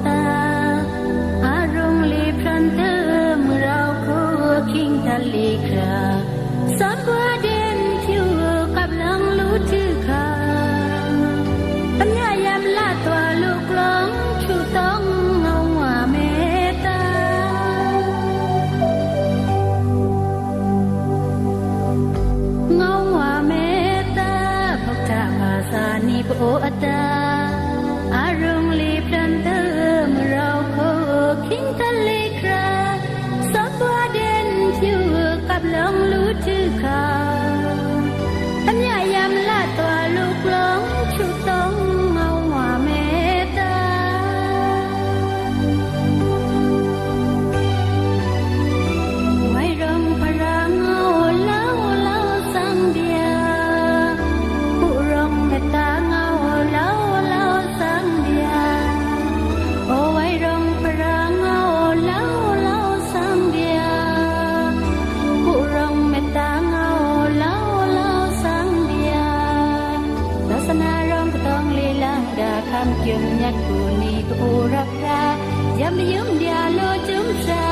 ตาอารมณ์ลีพรันเตอร์เมื่อเราคู่คิงทะเลคราสับว่าเด่นผิวกับลังรู้ชื่อขาปัญญายามลาตัวลูกหลงชูต้องเงาว่าเมตตาเงาว่าเมตตาพบทาภาษานิโปอตาอารมณ์ลีพรันเตอร์เมื่อเราคู่คิงทะเลคราสับว่าเด่นผิวกับลังรู้ชื่อขาปัญญายามลาตัวลูกหลงชูต้องเงาว่าเมตตาไว้รำพระเงาเล่าสังเดียผู้รำเมตตาเงาเล่าสังเดียโอ้ไว้รำพระเงาเล่าสังเดียผู้รำเมตตาเงาเล่าสังเดียศาสนารำก็ต้องลีลาดาคำจึงยัดกูนี่กูรับรายามยืมเดียโลจุมชา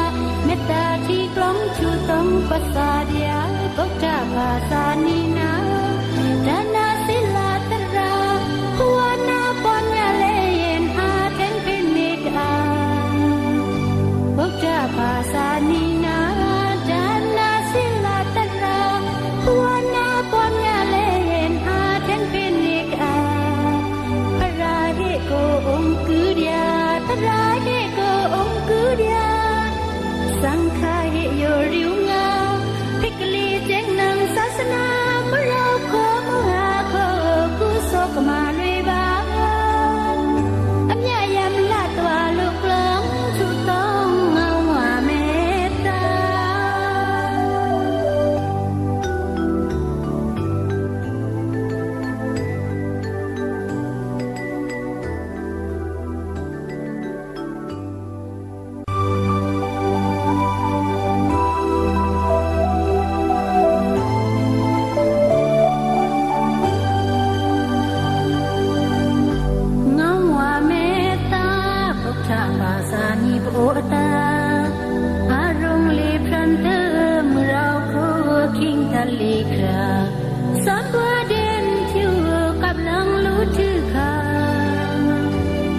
เมตตาที่กล้องชูต้องปัสสาเดียก็จะภาษานีนาดานาศิลาตราหัวนาปอนยาเลนอาเทนพินิดาก็จะภาษานีนาดานาศิลาตราหัวนาปอนยาเลนอาเทนพินิดาพระราเฮโกองคุเดียพระราเฮโกองคุเดียสังฆาเหโยริวงาพิกลีเจงนังศาสนาเมื่อเราขอมุหาขอกุศลมาเลยบ้างอัญญายามลาตัวลูกหลงชูต้องเงาว่าเมตตาเงาว่าเมตตาพุทธภาษานิโปตาอารมณ์ลีพรันเตอร์เมื่อเราคู่คิงทะเลคราสับว่าเด่นผิวกับลังรู้ชื่อขา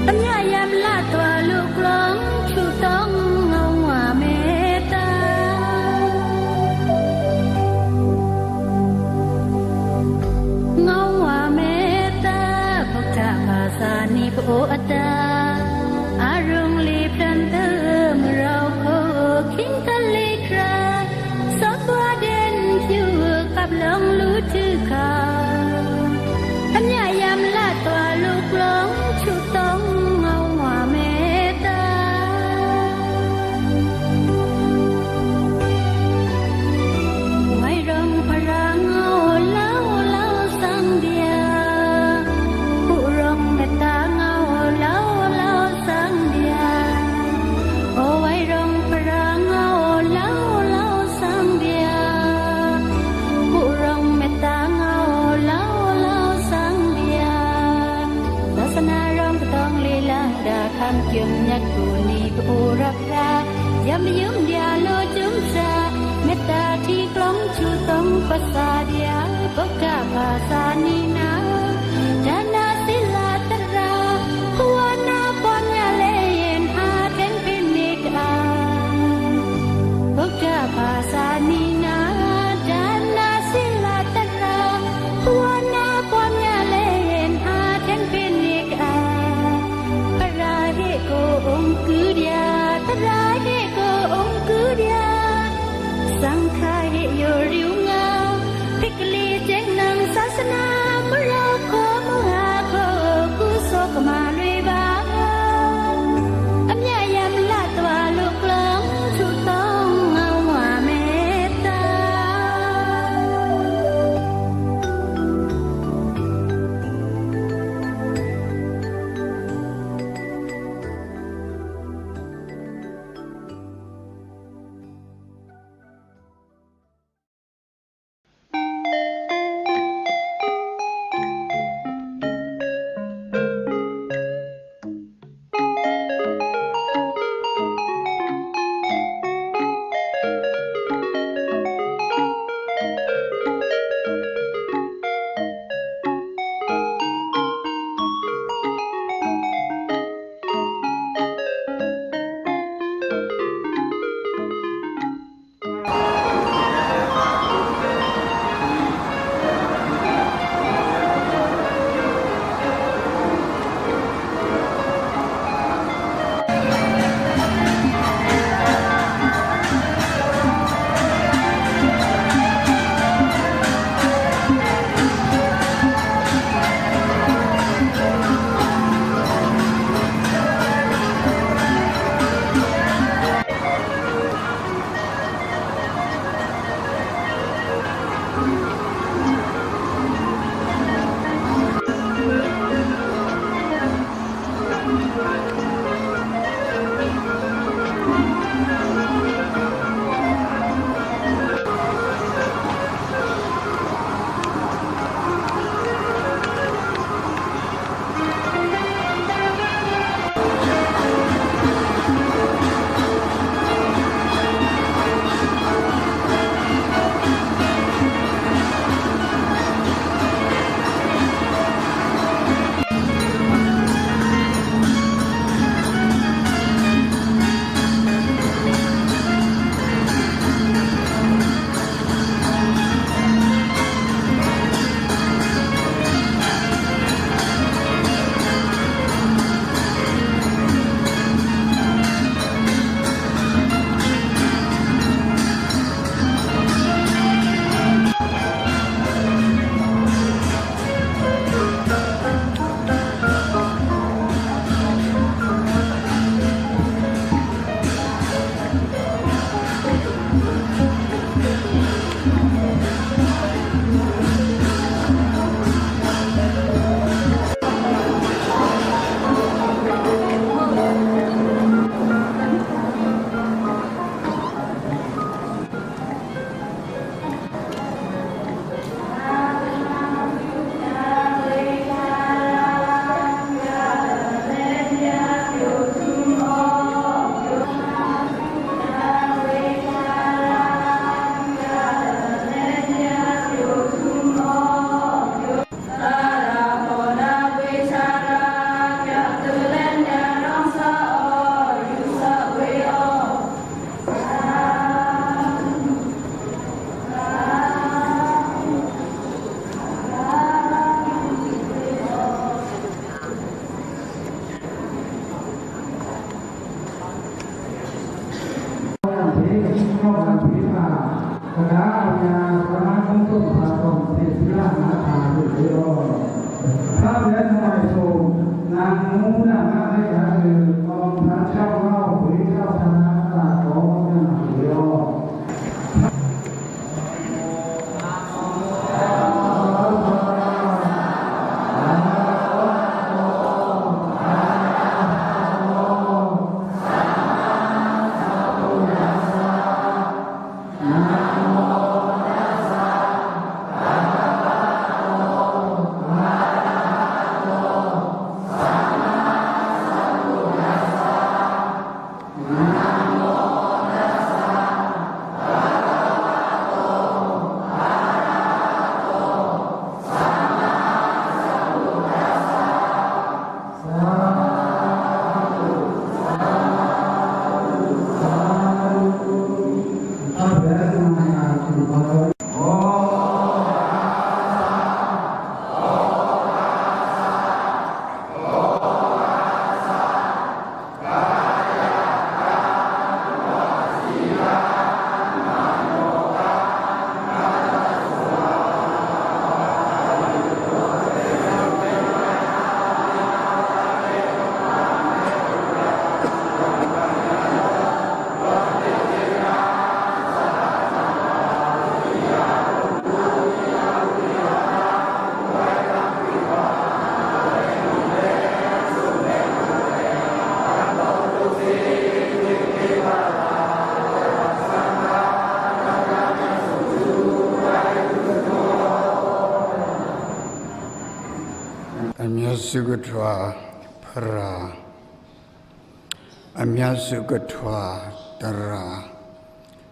ปัญญายามลาตัวลูกหลงชูต้องเงาว่าเมตตาเงาว่าเมตตาพุทธภาษานิโปตาอารมณ์ลีพรันเตอร์เมื่อเราคู่คิงทะเลคราสับว่าเด่นผิวกับลังรู้ชื่อขาปัญญายามลาตัวลูกหลงชูต้องเงาว่าเมตตาไว้รำพระเงาเล่าสังเดียผู้รำเมตตาเงาเล่าสังเดียโอ้ไว้รำพระเงาเล่าสังเดียผู้รำเมตตาเงาเล่าสังเดียศาสนารำก็ต้องลีลาดาคำจึงยัดกูนี่กูรับรายามยืมเดียโลจุมชาเมตตาที่กล้องชูต้องปัสสาเดียก็จะภาษานีนาดานาศิลาตราหัวนาปอนยาเลนอาเทนพินิดาก็จะภาษานีนาดานาศิลาตราหัวนาปอนยาเลนอาเทนพินิดาพระราเฮโกองคุเดียพระราเฮโกองคุเดียสังฆาเหโยริวงาพิกลีเจงนังศาสนาเมื่อเราขอมุหาขอกุศลมาเลยบ้างอัญญายามลาตัวลูกหลงชูต้องเงาว่าเมตตา เ Sukatwa Para Amya Sukatwa Tara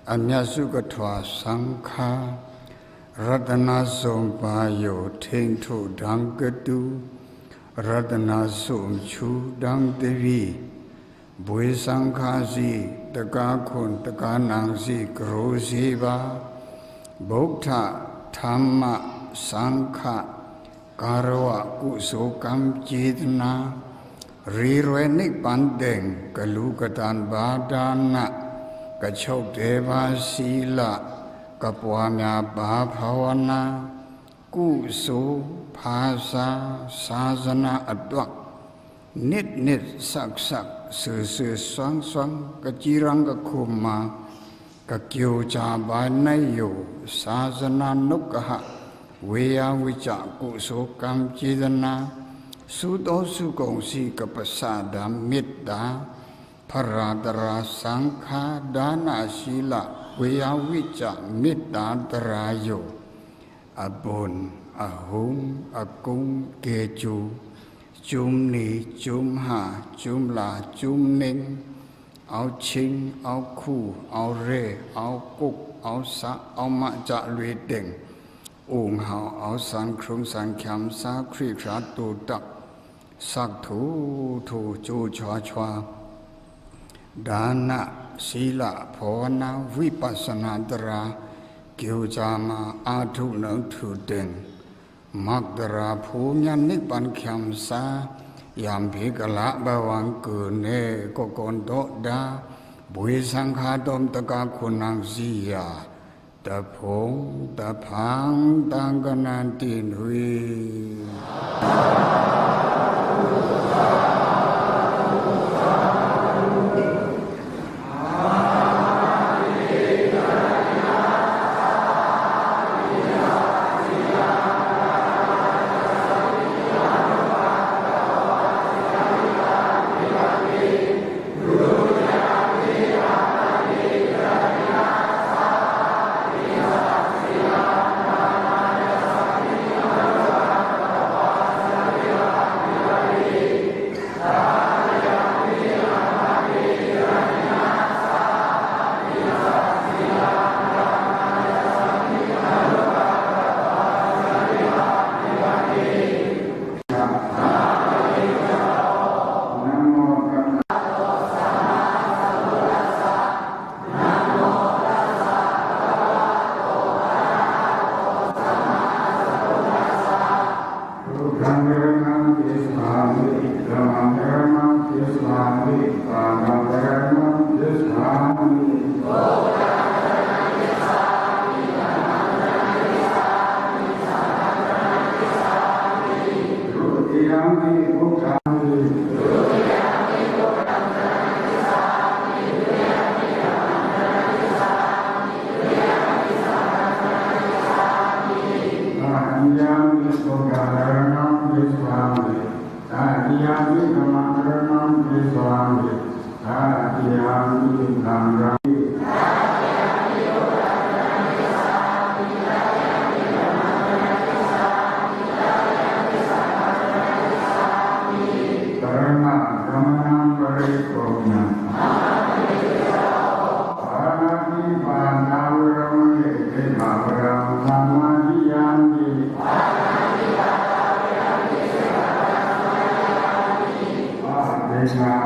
Amya Sukatwa Sankha Ratana Sombayo Tento Dangadu Ratana Somchu Dangdevi Bui Sankhazi Takakun Takanangzi Grosiva Bhokta Dhamma Sankha Karawa Kusokam Chidna Rirwenik Bandeng Kalukatan Badana Kachok Deva Sila Kapwamya Bhawana Kuso Phasa Sazana Adwak Nit Sak Swang Kachiranga Kuma Kakyo Chabanayo Sazana Nukaha Veya Vicha Kuso Kam Chidana Sudo Sukongsi Kapasada Mitta Paradara Sankha Dana Sila Veya Vicha Mitta Darayo Abon Ahum Akung Keju Chumni Chumha Chumla Chumning Ao Ching Ao Khu Ao Re Ao Kuk Ao Sa Ao Ma Ja Lue Deng Ung Hao Ao San Krung San Kyam Sa Kri Kra Tu Tak Sak Thu Thu Chu Chua Chua Dana Sila Phavana Vipassana Dara Gyojama Athu Nang Thu Deng Magdara Phumya Nipan Kyam Sa Yam Bhikala Bawang Kune Kokon Da Bui Sankha Dom Taka Kunang Ziya Da Phong Da Phang Tanganan Tin Hui Yes,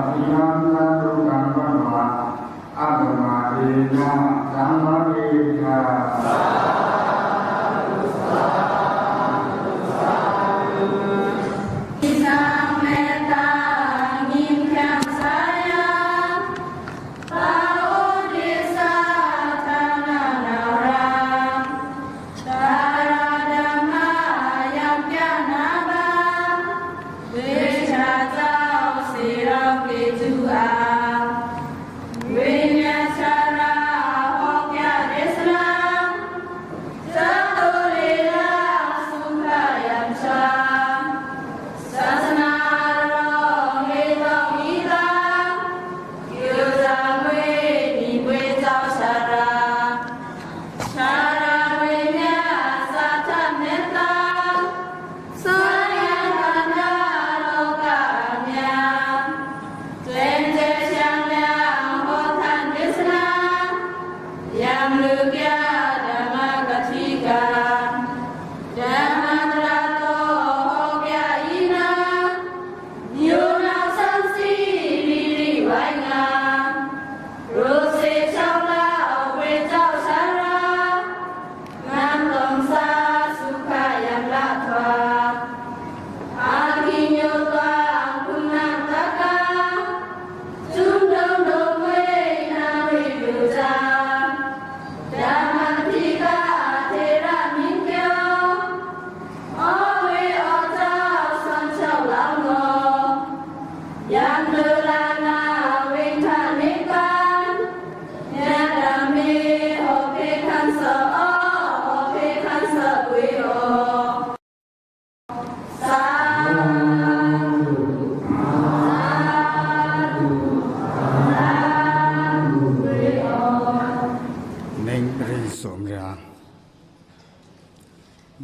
ธินังสัตตุกังวัฏวะอัปมาเอนะสัมมาเอชะ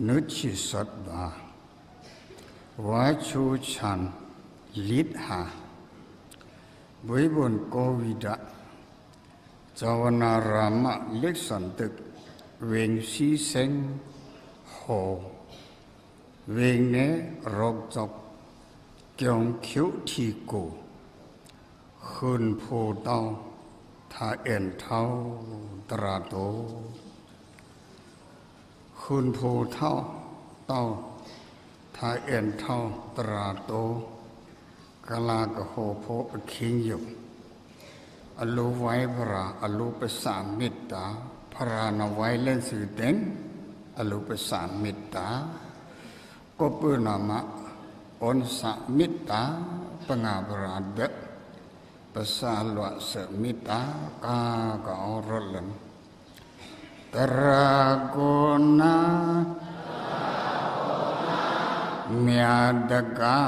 นุชิสัตบาวาชูชันลิดหาบุยบุญโกวิดะจาวนารามะเล็กสันตึกเวงซีเซงโหเวงเนรกจบเกี่ยงคิวทีกูคืนโพเต้าถ้าเอ็นเท้าตราโตคืนโพเท่าเต้าถ้าเอ็นเท่าตราโตกะลากะโหโพคิงยุอลูไว้พระอลูปสามิตตาพระนไว้เล่นสื่อเต็งอลูปสามิตตาก็เปื้อนามะอนสามิตตาปงาบราเดะภาษาลวะสมิตากากะอรลันตระโกนาเมียดกา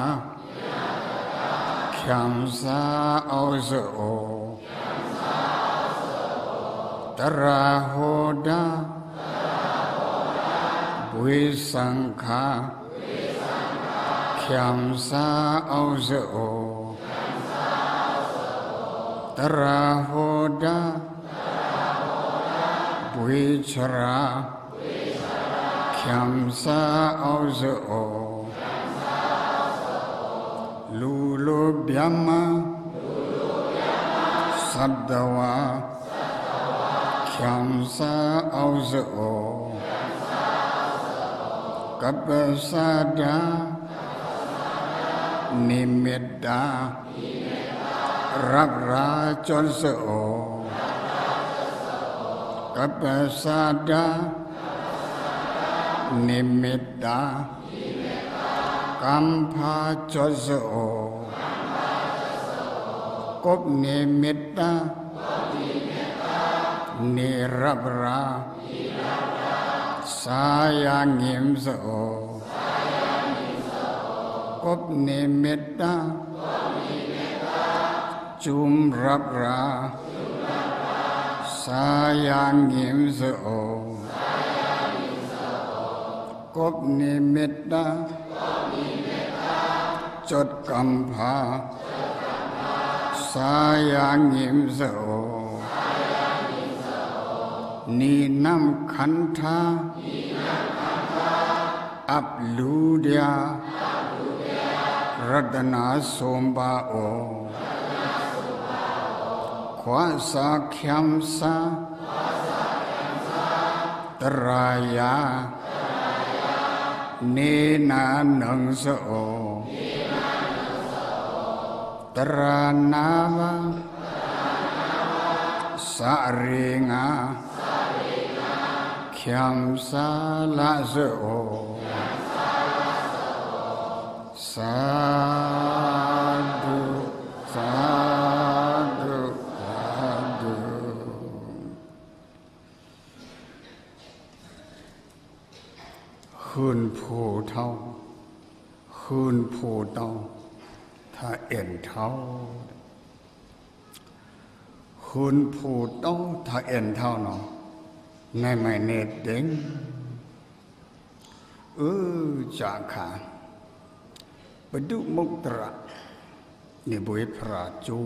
ขมสาเอาโซตระโหดาวิสังฆาขมสาเอาโซตระโหดาวิชราขมสาเอาโซลูโลบยามาสัตวะขมสาเอาโซกัปปะสาดานิมิตตารับราจนโสกัปปะสาดานิมิตตากัมภาจนโสกบนิมิตตานิรับราสายังหิมโสกบนิมิตตาจุมรับราสายังหิมโสกบนิมิตตาจดกัมภาสายังหิมโสนีนัมขันธาอัปลูเดียรัตนาสมบาโอ ခွာစာခံစာတရာယာနေနာနံစောတရာနာမစာရေငါခံစာလာစောသာဓုသာဓုသာဓုคืนผูเท่าคืนผูเท่าถ้าเอ็นเท่าคืนผูเท่าถ้าเอ็นเท่าเนาะในไม่เน็ตเด้งจากขาปดุมุกตระนิบุยพระจู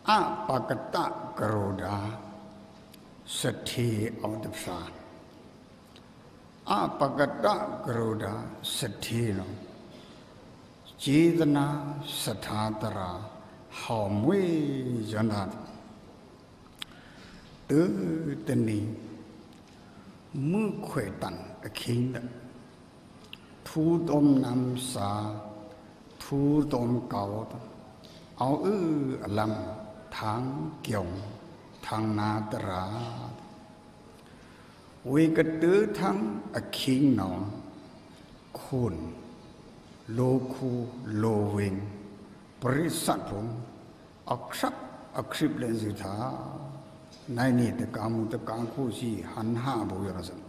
อาปากตะกโรดาสถีเอาตสาอาปากตะกโรดาสถีโนจีตนาสถาตราหอมเวยันดาตื้อตนีมือขวยตันอคิงดทูตมนำสาทูตมเก่าเอาลำทางเกี่ยวทางนาตราวิกตื้อทั้งอคิงหนองคุณโลคูโลวิงปริสัทผมอักษักอักษิบเลนสิทาในนี่ตะกามุตะกาคู่ชีหันห้าบุยรสัน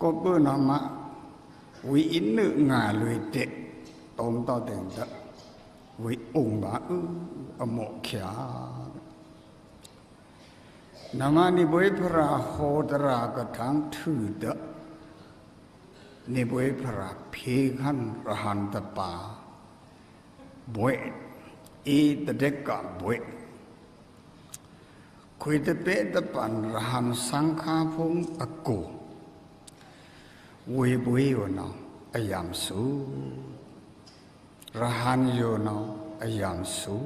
ก็เปิดนามาวิอินนึงาลุยเตะตอมต่อเต็งตะวิองบาอโมขยานามานิบุยพระโหตรากระทังถือตะนิบุยพระเพขันรหันตปาบวยอีตะเด็กกะบวยคุยตะเปตะปันรหันสังฆาพงอกูวิบุยโยนอายามสูรหันโยนอายามสู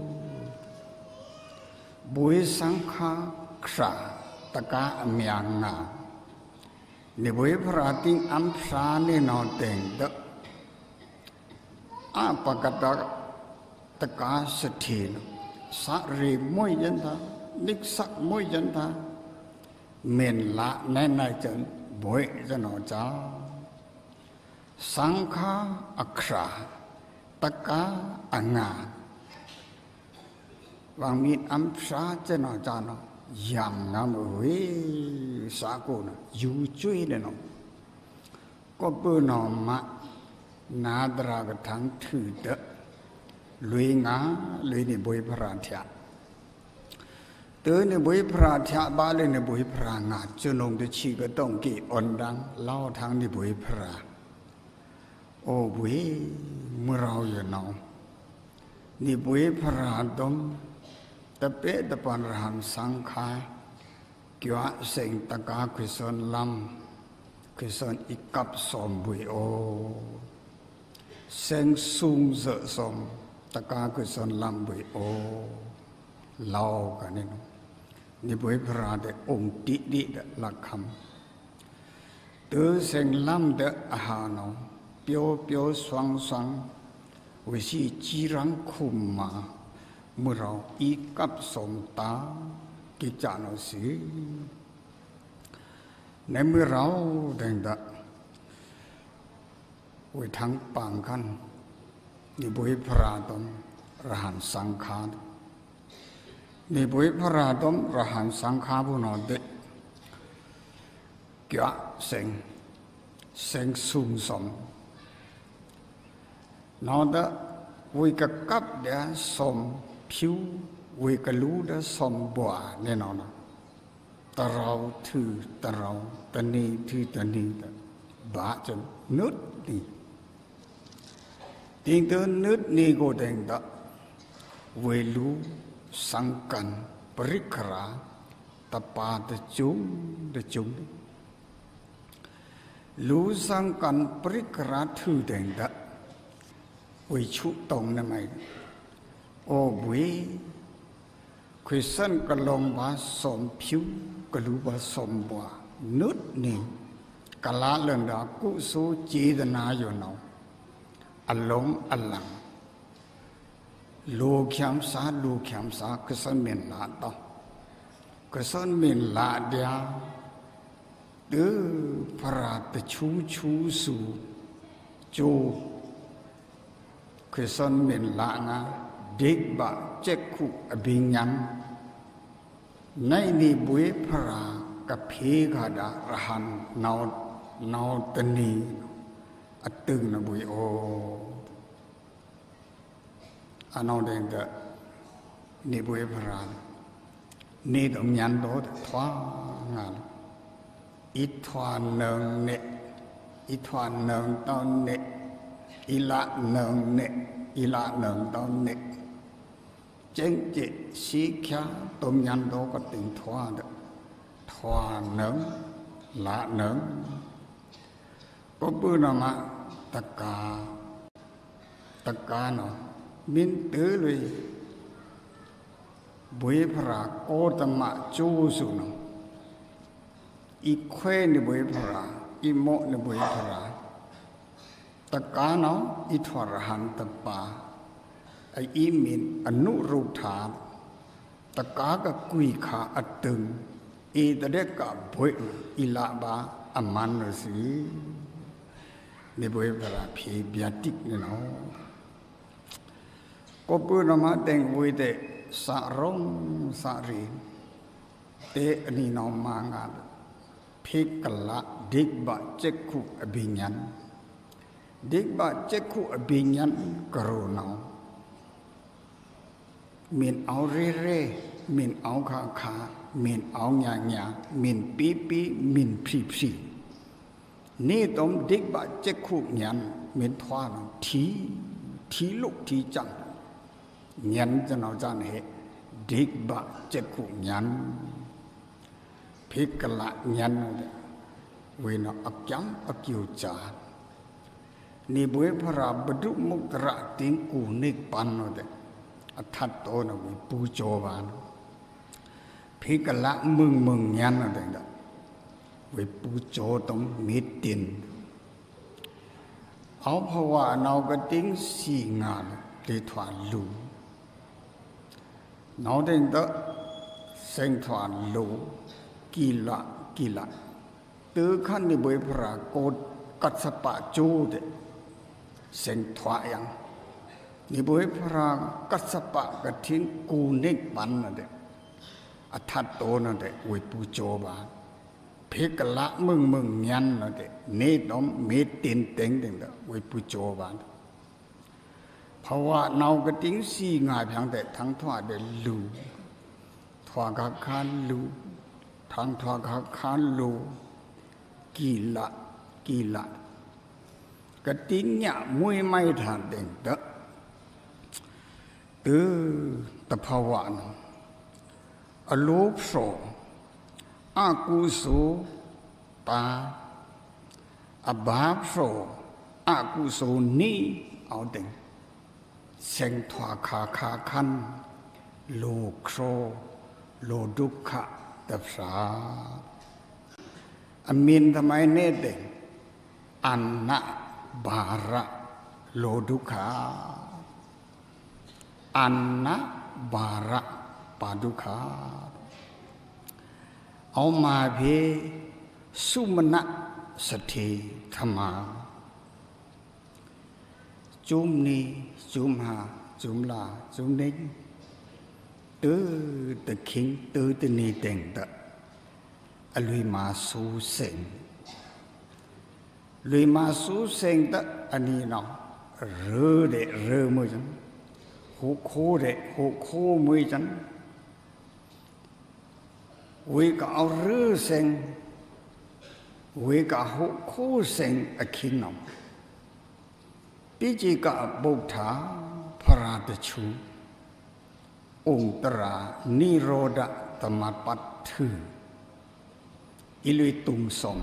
บุยสังฆาคราตะกาอเมียงนานิบุยพระติงอัมพราเนนอเต็งดะอาปกตะตะกาสถีนสะรีมวยยันทานิกสักมวยยันทาเมนละแน่นายจันบวยจะนอจ้าสังฆาอักษาตะกาอังาบางมีอัมพราจะนอจ้าเนาะยามน้ำเวสากุนะอยู่ช่วยเลยเนาะก็เปิดนอมานาดรากทั้งถือเดะลุยงาลุยในบุยพระเถาเตือนในบุยพระเถาบ้านเลยในบุยพระงาจุนงจะชีก็ต้องกี่อ่อนดังเล่าทางในบุยพระโอ้บุยเมื่อเราอยู่เนาะในบุยพระตมตะเปะตะปันรหันสังขารเกี่ยวเสียงตะกาคุสนลำคุสนอีกับสมบุยโอเสียงสูงเสสมตะกาคุสนลำบุยโอเล่ากันนี่นี่บุยพระเดองค์ติดิเดลักคำตัวเสียงลำเดอาหารเปียวเปียวสว่างสว่างวิชีจีรังคุมมาเมื่อเราอีกับสมตากิจานสิในเมื่อเราเดินดะวิทั้งปังกันนิบุยพระตมรหันสังขารนิบุยพระตมรหันสังขารบุญเดเกี่ยเสียงสูงสมนอดะวิกกับเดียสมผิววิกลูดสมบัวแน่นอนตะเราถือตะเราตะนีถือตะนีบาจนนึดนี่ติงเตนึดนี่ก็เด้งตะเวลูสังกันปริกราตะปาตะจุงลูสังกันปริกราถือเด้งตะวิชุตรงนั่นไหม โอ้บุยคุยสั้นกะลงบาสมผิวกะลูบาสมบัวนุดนี่กะลาเรื่องดากุสูจีดนาอยู่เนาอลงอลังลูกยำสาก็สันเมนลาต่อก็สันเมนลาเดียดื้อพระตะชูสู่จูก็สันเมนลางาเด็กบะเจ็กขุอภิญญาในนี้บุยพระกับเพกาดารหันนาวตนีอัตึงนะบุยโออันนั้นเองก็นี่บุยพระนี่ต้องยันโดดทว่างานอิทวานเนืองเนอิทวานเนืองตอนเนอิละเนืองเนอิละเนืองตอนเนเจงเจสีขาต้มยันโดก็ติงทว่าเดทว่าเนืองละเนืองก็ปืนออกมาตะกาเนาะมินตื้อเลยบุยพระโอตมะจูสุนอีเควนิบุยพระอีโมนิบุยพระตะกาเนาะอีทวารหันตปาไออีมินอนุรูปฐานตะกาก็กุยขาอัดตึงอีตะเด็กกับบุยอีลาบาอมันรสีนิบุยพระพีเบียติกเนี่ยเนาะก็พูดมาแต่งวุ้ยเตสะร้องสะรีเตอันนี้น้องมางาพิกละดิกบะเจคุอภิญญาดิกบะเจคุอภิญญากรุณามินเอาเร่มินเอาขามินเอาหยามินปีมินพรีนี่ต้มดิกบะเจคุยันมินทวานทีลุกทีจังยันจะเอาจานเหดิกบะเจ็ดขุยันพิกละยันเวนอักยังอักยูจานี่บุยพระบดุมุตระติงกูนิปันโนเดอัทัตโตนะวิปูโจบานพิกละมึงยันโนเดวิปูโจตมมิตินเอาภาวะนาวกติงสีงานเตถวานลูนาวเด้งตะเซ็งถวานลูกีละตือขันนิบุยพระโกดกัสปะจูเดเซ็งถวายังนิบุยพระกัสปะกะทิ้งกูนิปันนะเดอัทัตโตนะเดวิปูโจบาเพกละมึงยันนะเดเนตอมเมตินเต็งเดวิปูโจบาเพราะว่านาวกติ้งสีงายเพียงแต่ทั้งทว่าเดลูทว่ากักคานลูทั้งทว่ากักคานลูกีละกติ้งเนี่ยมวยไม่ทันเด็งเตอตะภาวะนะอโลภโสอากุโสตาอบาปโสอากุโสนี่เอาเด็งเซ็งทวาคาคันโลโครโลดุขะตับสาอมินทำไมเนเดงอันนะบาระโลดุขาอันนะบาระปาดุขาเอามาเพสุมนะสถิธรรมาจุมนี้จุมหาจุมลาจุมนิ่งตื้อตะคิงตื้อตะนีเต็งตะอลุยมาสูเสงลุยมาสูเสงตะอันนี้เนาะเรือมือจังหูโคมือจังวิก็เอาเรือเสงวิก็หูโคเสงอคิงเนาะปิจิกะบุตถาพระตชูองค์ตรานิโรธตมปัตถืออิลุยตุงสม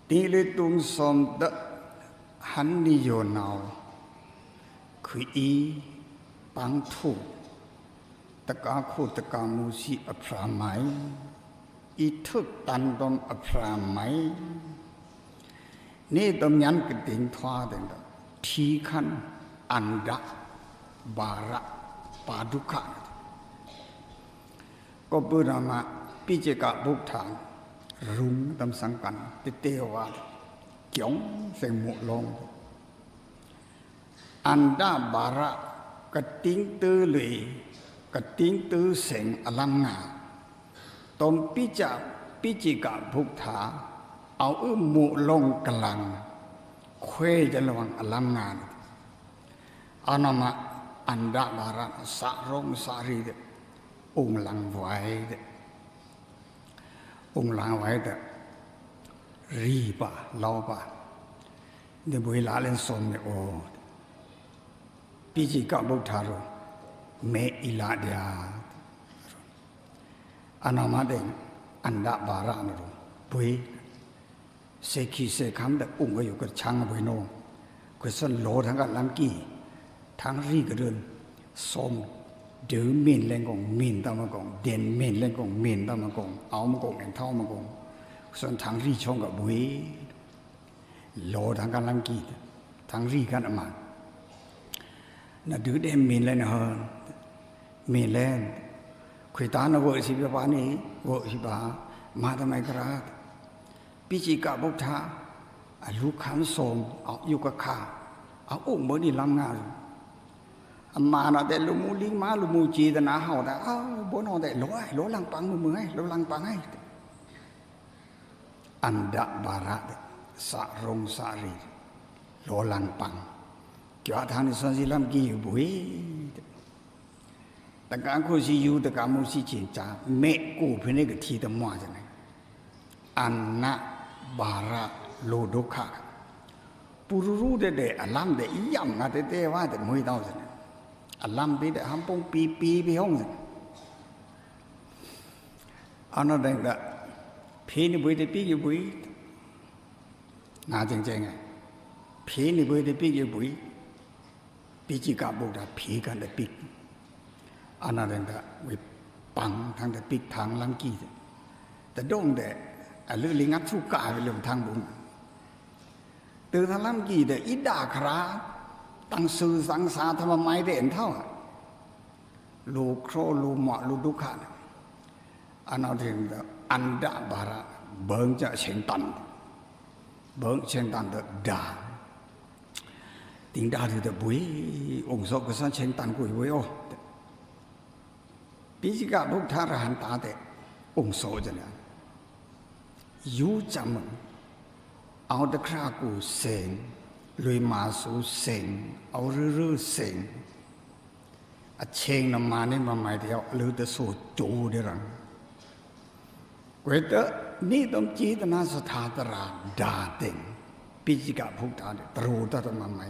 ตีลุยตุงสมตะหันนิโยนาวค อีปังทูตะกาโคตะกามูสีอพรามไหมอีทึกตันดมอพรามไหมนี่ตมยันกระดิ่งทว่าเด่นทีขันอันดะบาระปาดุขะก็ปุรามาปิเจกะบุกทางรุงตำสังกันเตวาเกี่ยงเสียงหมุลงอันดาบาระกระติ้งตื้อเลยกระติ้งตื้อเสียงอลังงาตมปิจิกะบุกทาเอาหมุลงกลางเคว้จะระวังอลังงาอานามาอันดาบาระสะรงสารีเดองหลังไว้เดองหลังไว้เดรีป่าเล่าป่าเดี๋ยวเวลาเล่นสมเนี่ยโอ้ปีจีกับบุตรเราเมอิลาเดียอานามาเดงอันดาบาระนะรู้ปุยเสกีเสคำแต่องก็อยู่กับช่างปุยโน่ก็สั่นโลทั้งกับลังกี้ทั้งรีก็เดินสมเดือเมียนแรงกงเมียนตามากงเด่นเมียนแรงกงเมียนตามากงเอามากงเอ็นเท่ามากงส่วนทางรีช่องกับบุยโลทางกันลังกีทางรีกันอมาน่ะดื้อเด่นเมียนเลยนะฮะเมียนแรงคุยตาหน้าเวอร์สิบปานี่เวอร์สิบามาทำไมกระปิจิกะบุกทาลูกขันสมเอาอยู่กับข้าเอาอุ้มเมื่อนี่ลำงานมาเนาะแต่ลูมูลิงมาลูมูจีแต่หนาเห่าแต่บนเอาแต่โลลังปังมือไงโลลังปังไงอันดะบาระสะรงสารีโลลังปังเจ้าทางนี้สันสิลำกี่อยู่บุยแต่การคุยสิอยู่แต่การมุสิจินจาเมกูเพื่อนก็ทีตะมัวจังไงอันนะบาระโลดุขะปูรูเดอลัมเดอียำงาเตว่าแต่มวยเต้าจังอลัมไปเดฮัมปงปีไปห้องจังอันนั้นเด็กเพนี่บุยเดปีอยู่บุยน่าจริงๆไงเพนี่บุยเดปีอยู่บุยปีจิกาบุกดาเพกันเดปีอันนั้นเด็กวิปังทางเดปีทางลังกีแต่ดงเดเรื่องลิงัดสู้กาไปเรื่องทางบุญtừ thằng làm gì để ít đà khá tăng sư sáng xa tham mai để thao lù khô lù mọ lù đúc hạn anh nói thì anh đã bà ra bớn cho sen tần được đà tiếng đà thì được buổi ông số cái sen tần của buổi ô bí chỉ cả bốc thang ra hắn ta để ông số cho nên yêu chămเอาตะครากูเสงลุยมาสู่เสงเอารื้อเสงอาเชงนำมานี่มาหมายเดียวหรือจะสู่จูเดียรังเวทนี่ต้องจีตนาสถาตราดาเต็งปิจิกะพุทธาตรูตระมาไหม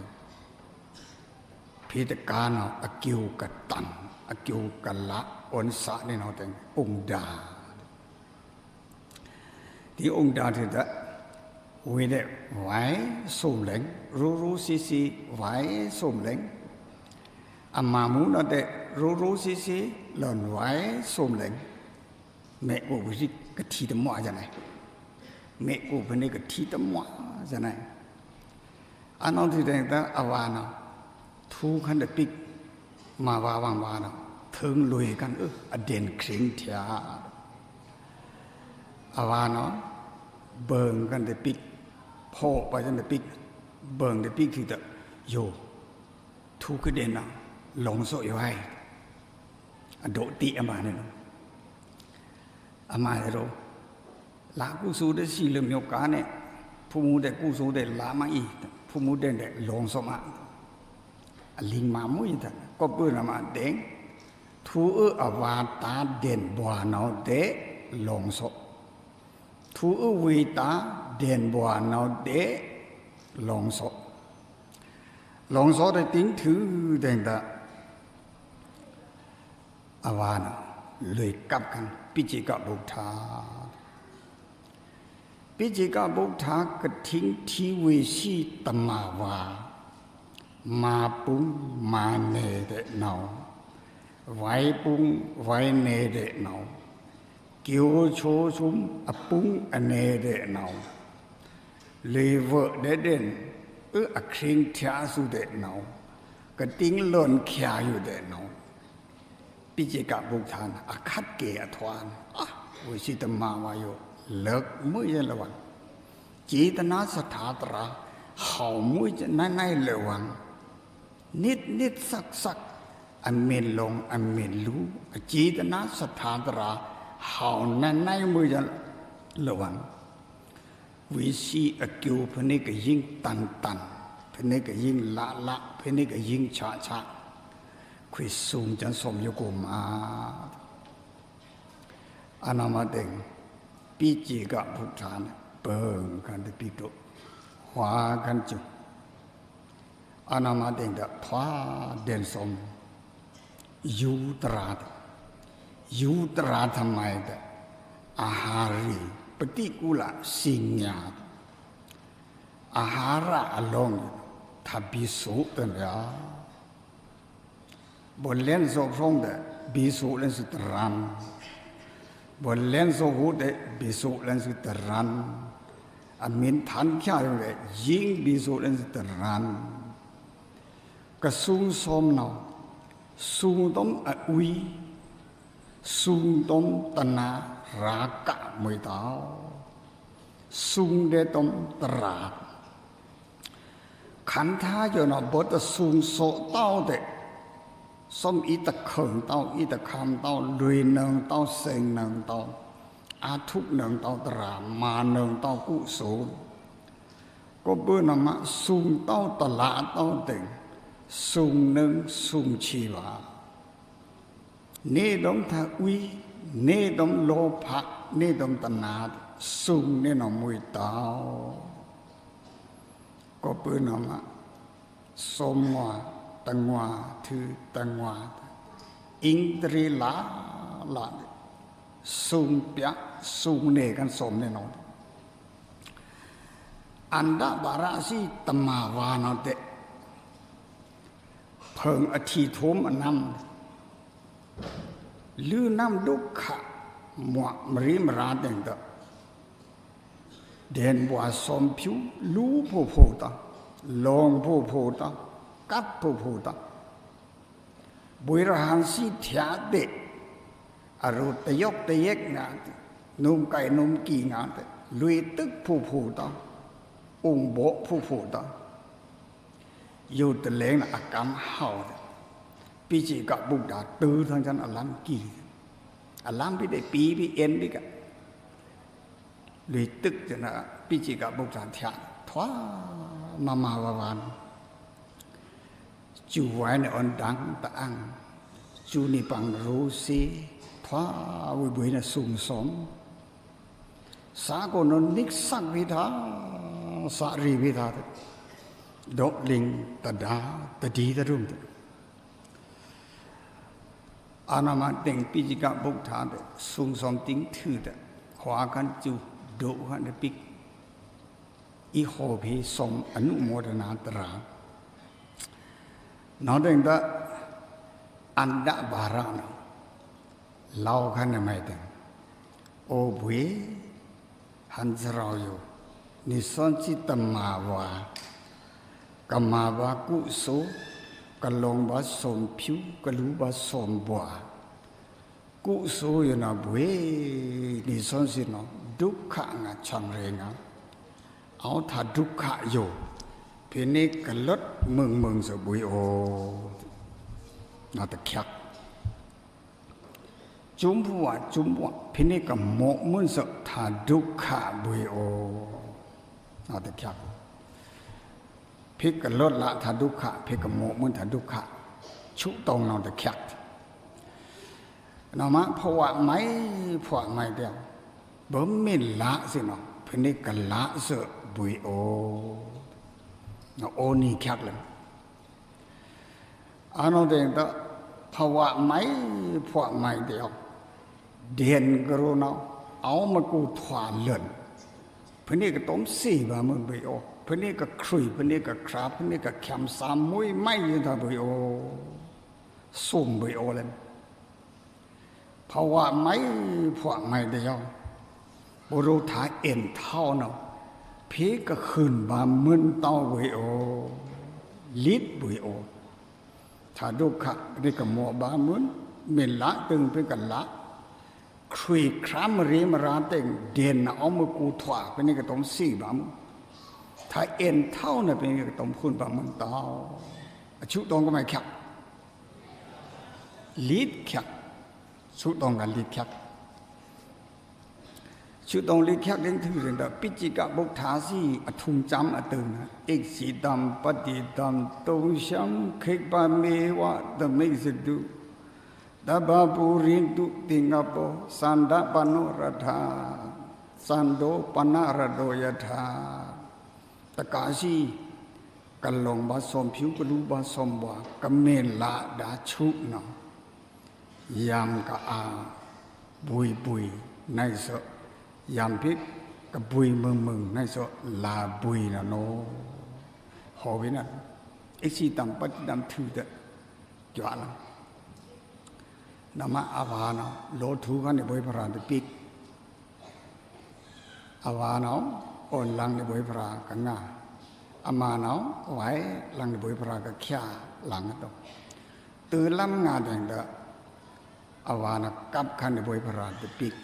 พิจการเอาอกิวกัตันอกิวกัลละอนสะนี่เราเต็งองค์ดาที่องค์ดาที่จะวิเดไว้สุ่มเหลงรู้ซีไว้สุ่มเหลงอามามูนั่นเดรู้ซีหล่นไว้สุ่มเหลงเมกูวิธีกะทีตะมัวจะไหนเมกูเป็นกะทีตะมัวจะไหนอันนั้นที่เด็กแต่อาวานะทุกขันเดปิกมาวางนะถึงลุยกันอเด่นคริงเทียอาวานะเบิ่งกันเดปิกพ่อไปจนเดปิกเบิ่งเดปิกที่จะโยทุกเด่นนะหลงโซ่อยู่ให้โดติอามาเนี่ยอามาเนี่ยเราลากุสูเดสิลมีโอกาสเนี่ยผู้มูเดกุสูเดลามาอีผู้มูเดหลงโซ่มาลิงมามุ้ยท่านก็เปิดมาเด้งทูอวาตาเด่นบัวนเอาเดหลงโซ่ทูวิตาเด่นบัวนเอาเดหลงโซ่ได้ติ้งถือเด่นตาอาวานะเลยกลับกันปิจิกะบุทาปิจิกะบุทากระทิ้งทีวิสีตมาวา mà bung mà nề đệ nào vay bung vay nề đệ nào kêu chô chúng bung nề đệ nào lì vợ đệ đền khen thả su đệ nào cái tiếng lớn kiaอยู่đệ nào bây giờ cả bụng thàn khát kẻ thoàn với sự tâm ma vào lực mới là vậy chỉ ta nói sát thả ra hậu mới nay là vậy nít sắc anh miền long anh miền lú chỉ ta nói sát thả ra hậu nay mới là vậy vì sự kêu phần này cái gì tàn phần này cái gì lạ phần này cái gì chạ khi sung chân sôm yêu cô mà anh em mà đừng bị chỉ gặp phụ tràn bận cái đấy bị đổ hóa cái chung anh em mà đừng đã thoa đèn sôm yêu tra tham mai đó ahari particular sinya ahara along thabi số tên là bồn lên số phong đấy bị số lên sự tràn bồn lên số hút đấy bị số lên sự tràn mình thán kia rồi dính bị số lên sự tràn cái sung xóm nào sung tóm uy sung tóm tận ra cả mười tao sung để tóm trà khán tha cho nó bớt sung số tao đấy xóm ít ta khẩn tao ít ta kham tao lười nâng tao seng nâng tao thúc nâng tao trà mà nâng tao cụ số có bữa nào mà sung tao ta lạ tao tỉnh sung nâng sung chi và nê đóng tha uy nê đóng lô phạt nê đóng ta nát sung nê nó mùi tao có bữa nào mà xóm ngoà tăng hoa thư tăng hoa Indri lá sung bia sung nề kan som nè nó anda barasi tamawa nó tệ phượng thi thốm năm lư năm đúc khả mọa mrim ra đền đó đền bùa som phiu lú phô ta long phô ta cắt phô ta buổi ra hàng si thia đệ aru tayok tayek ngã nôm cày nôm kỳ ngã lùi tức phù ta ung bộ phù ta yêu tự lên là cam hào bị chỉ gặp bụng đã từ thằng chân alam kỳ alam bị để bị en bị cả lùi tức cho nó bị chỉ gặp bụng đã thia thoa mà van chú vài này on đắng ta ăn chú ni bằng rô xí thoa vui bưởi là sùng sống xã của nó nít sắc vi thá xã rì vi thá độ linh ta đá ta đi ta rung anh em anh định bị gì cả bốc thá đấy sùng sống tính thứ đấy hóa căn chú độ hắn đấy bị ý hồ bị sống ấn mô đà nà tà nó đến đó anh đã bà ra nó lau khăn này mày tên ô bùi hắn rào yo ni son chi tâm mà và cụ số cả lòng bà xồm phiếu cả lũ bà xồm bòa cụ số yo na bùi ni son chi nó đúc khả ngà chẳng rề ngà áo thà đúc khả yo phía này cái lót mừng rồi bùi ô nó ta khắc chúng bùa phía này cái mộ muốn sợ thà đúc khả bùi ô nó ta khắc phía cái lót lạ thà đúc khả phía cái mộ muốn thà đúc khả chú tông nó ta khắc nó mà phò máy đeo bấm mình lạ gì nó phía này cái lạ sợ bùi ô nó ô ni khác lắm anh nói đó phá máy phá máy đeo điện cái nó áo mà cô thỏa lần phải này cái tóm xì và mình bị ô พนี่ก็ครุยพนี่ก็คราบพนี่ก็แคมสามมุ้ยไม่ยืนทางบุยโอสุ่มบุยโอเลยเพราะว่าไม่พวกไม่เดียวบุรุษถ่ายเอ็นเท่าเนาะพี่ก็ขึ้นมามึนเต้าบุยโอลิดบุยโอถ้าดูขะนี่ก็มัวบามึนเมนละตึงเป็นกันละครุยครามเรียมราเต็งเด่นเอามือกูถวาเป็นนี่ก็ต้องสี่บามึงถ้าเอ็นเท่าเนี่ยเป็นนี่ก็ต้องขึ้นบามึงเต้าชุดตรงก็ไม่แข็งลิดแข็งชุดตรงกันลิดแข็งชุดตรงลิดแข็งเรื่องที่เรื่องแบบปิจิกะบุกทาสีอทุมจำอตึงเอกสีดำปฏิดำตรงช้ำเขกบาเมวะตะไม่สะดุดาบาปูรินตุติงาโปสันดาปโนรธาสันโดปนารโดยธาตะกาสีกะลงบาสมผิวกะดูบาสมบากะเมลาดาชุเนาะยามกะอาบุยบุยในสยามพิกกะบุยมึงในสลาบุยนะโนหอวินะอิสิตัมปฏิตัมถือเดจวะละนามาอาวานะโลทูกันในบุยพระนปิกอาวานะอ่อนลังในบุยพระกันงาอามานะไว้ลังในบุยพระกะแค่หลังตองตื่นล้ำงานแดงเดอาวานะกับขันในบุยพระนปิก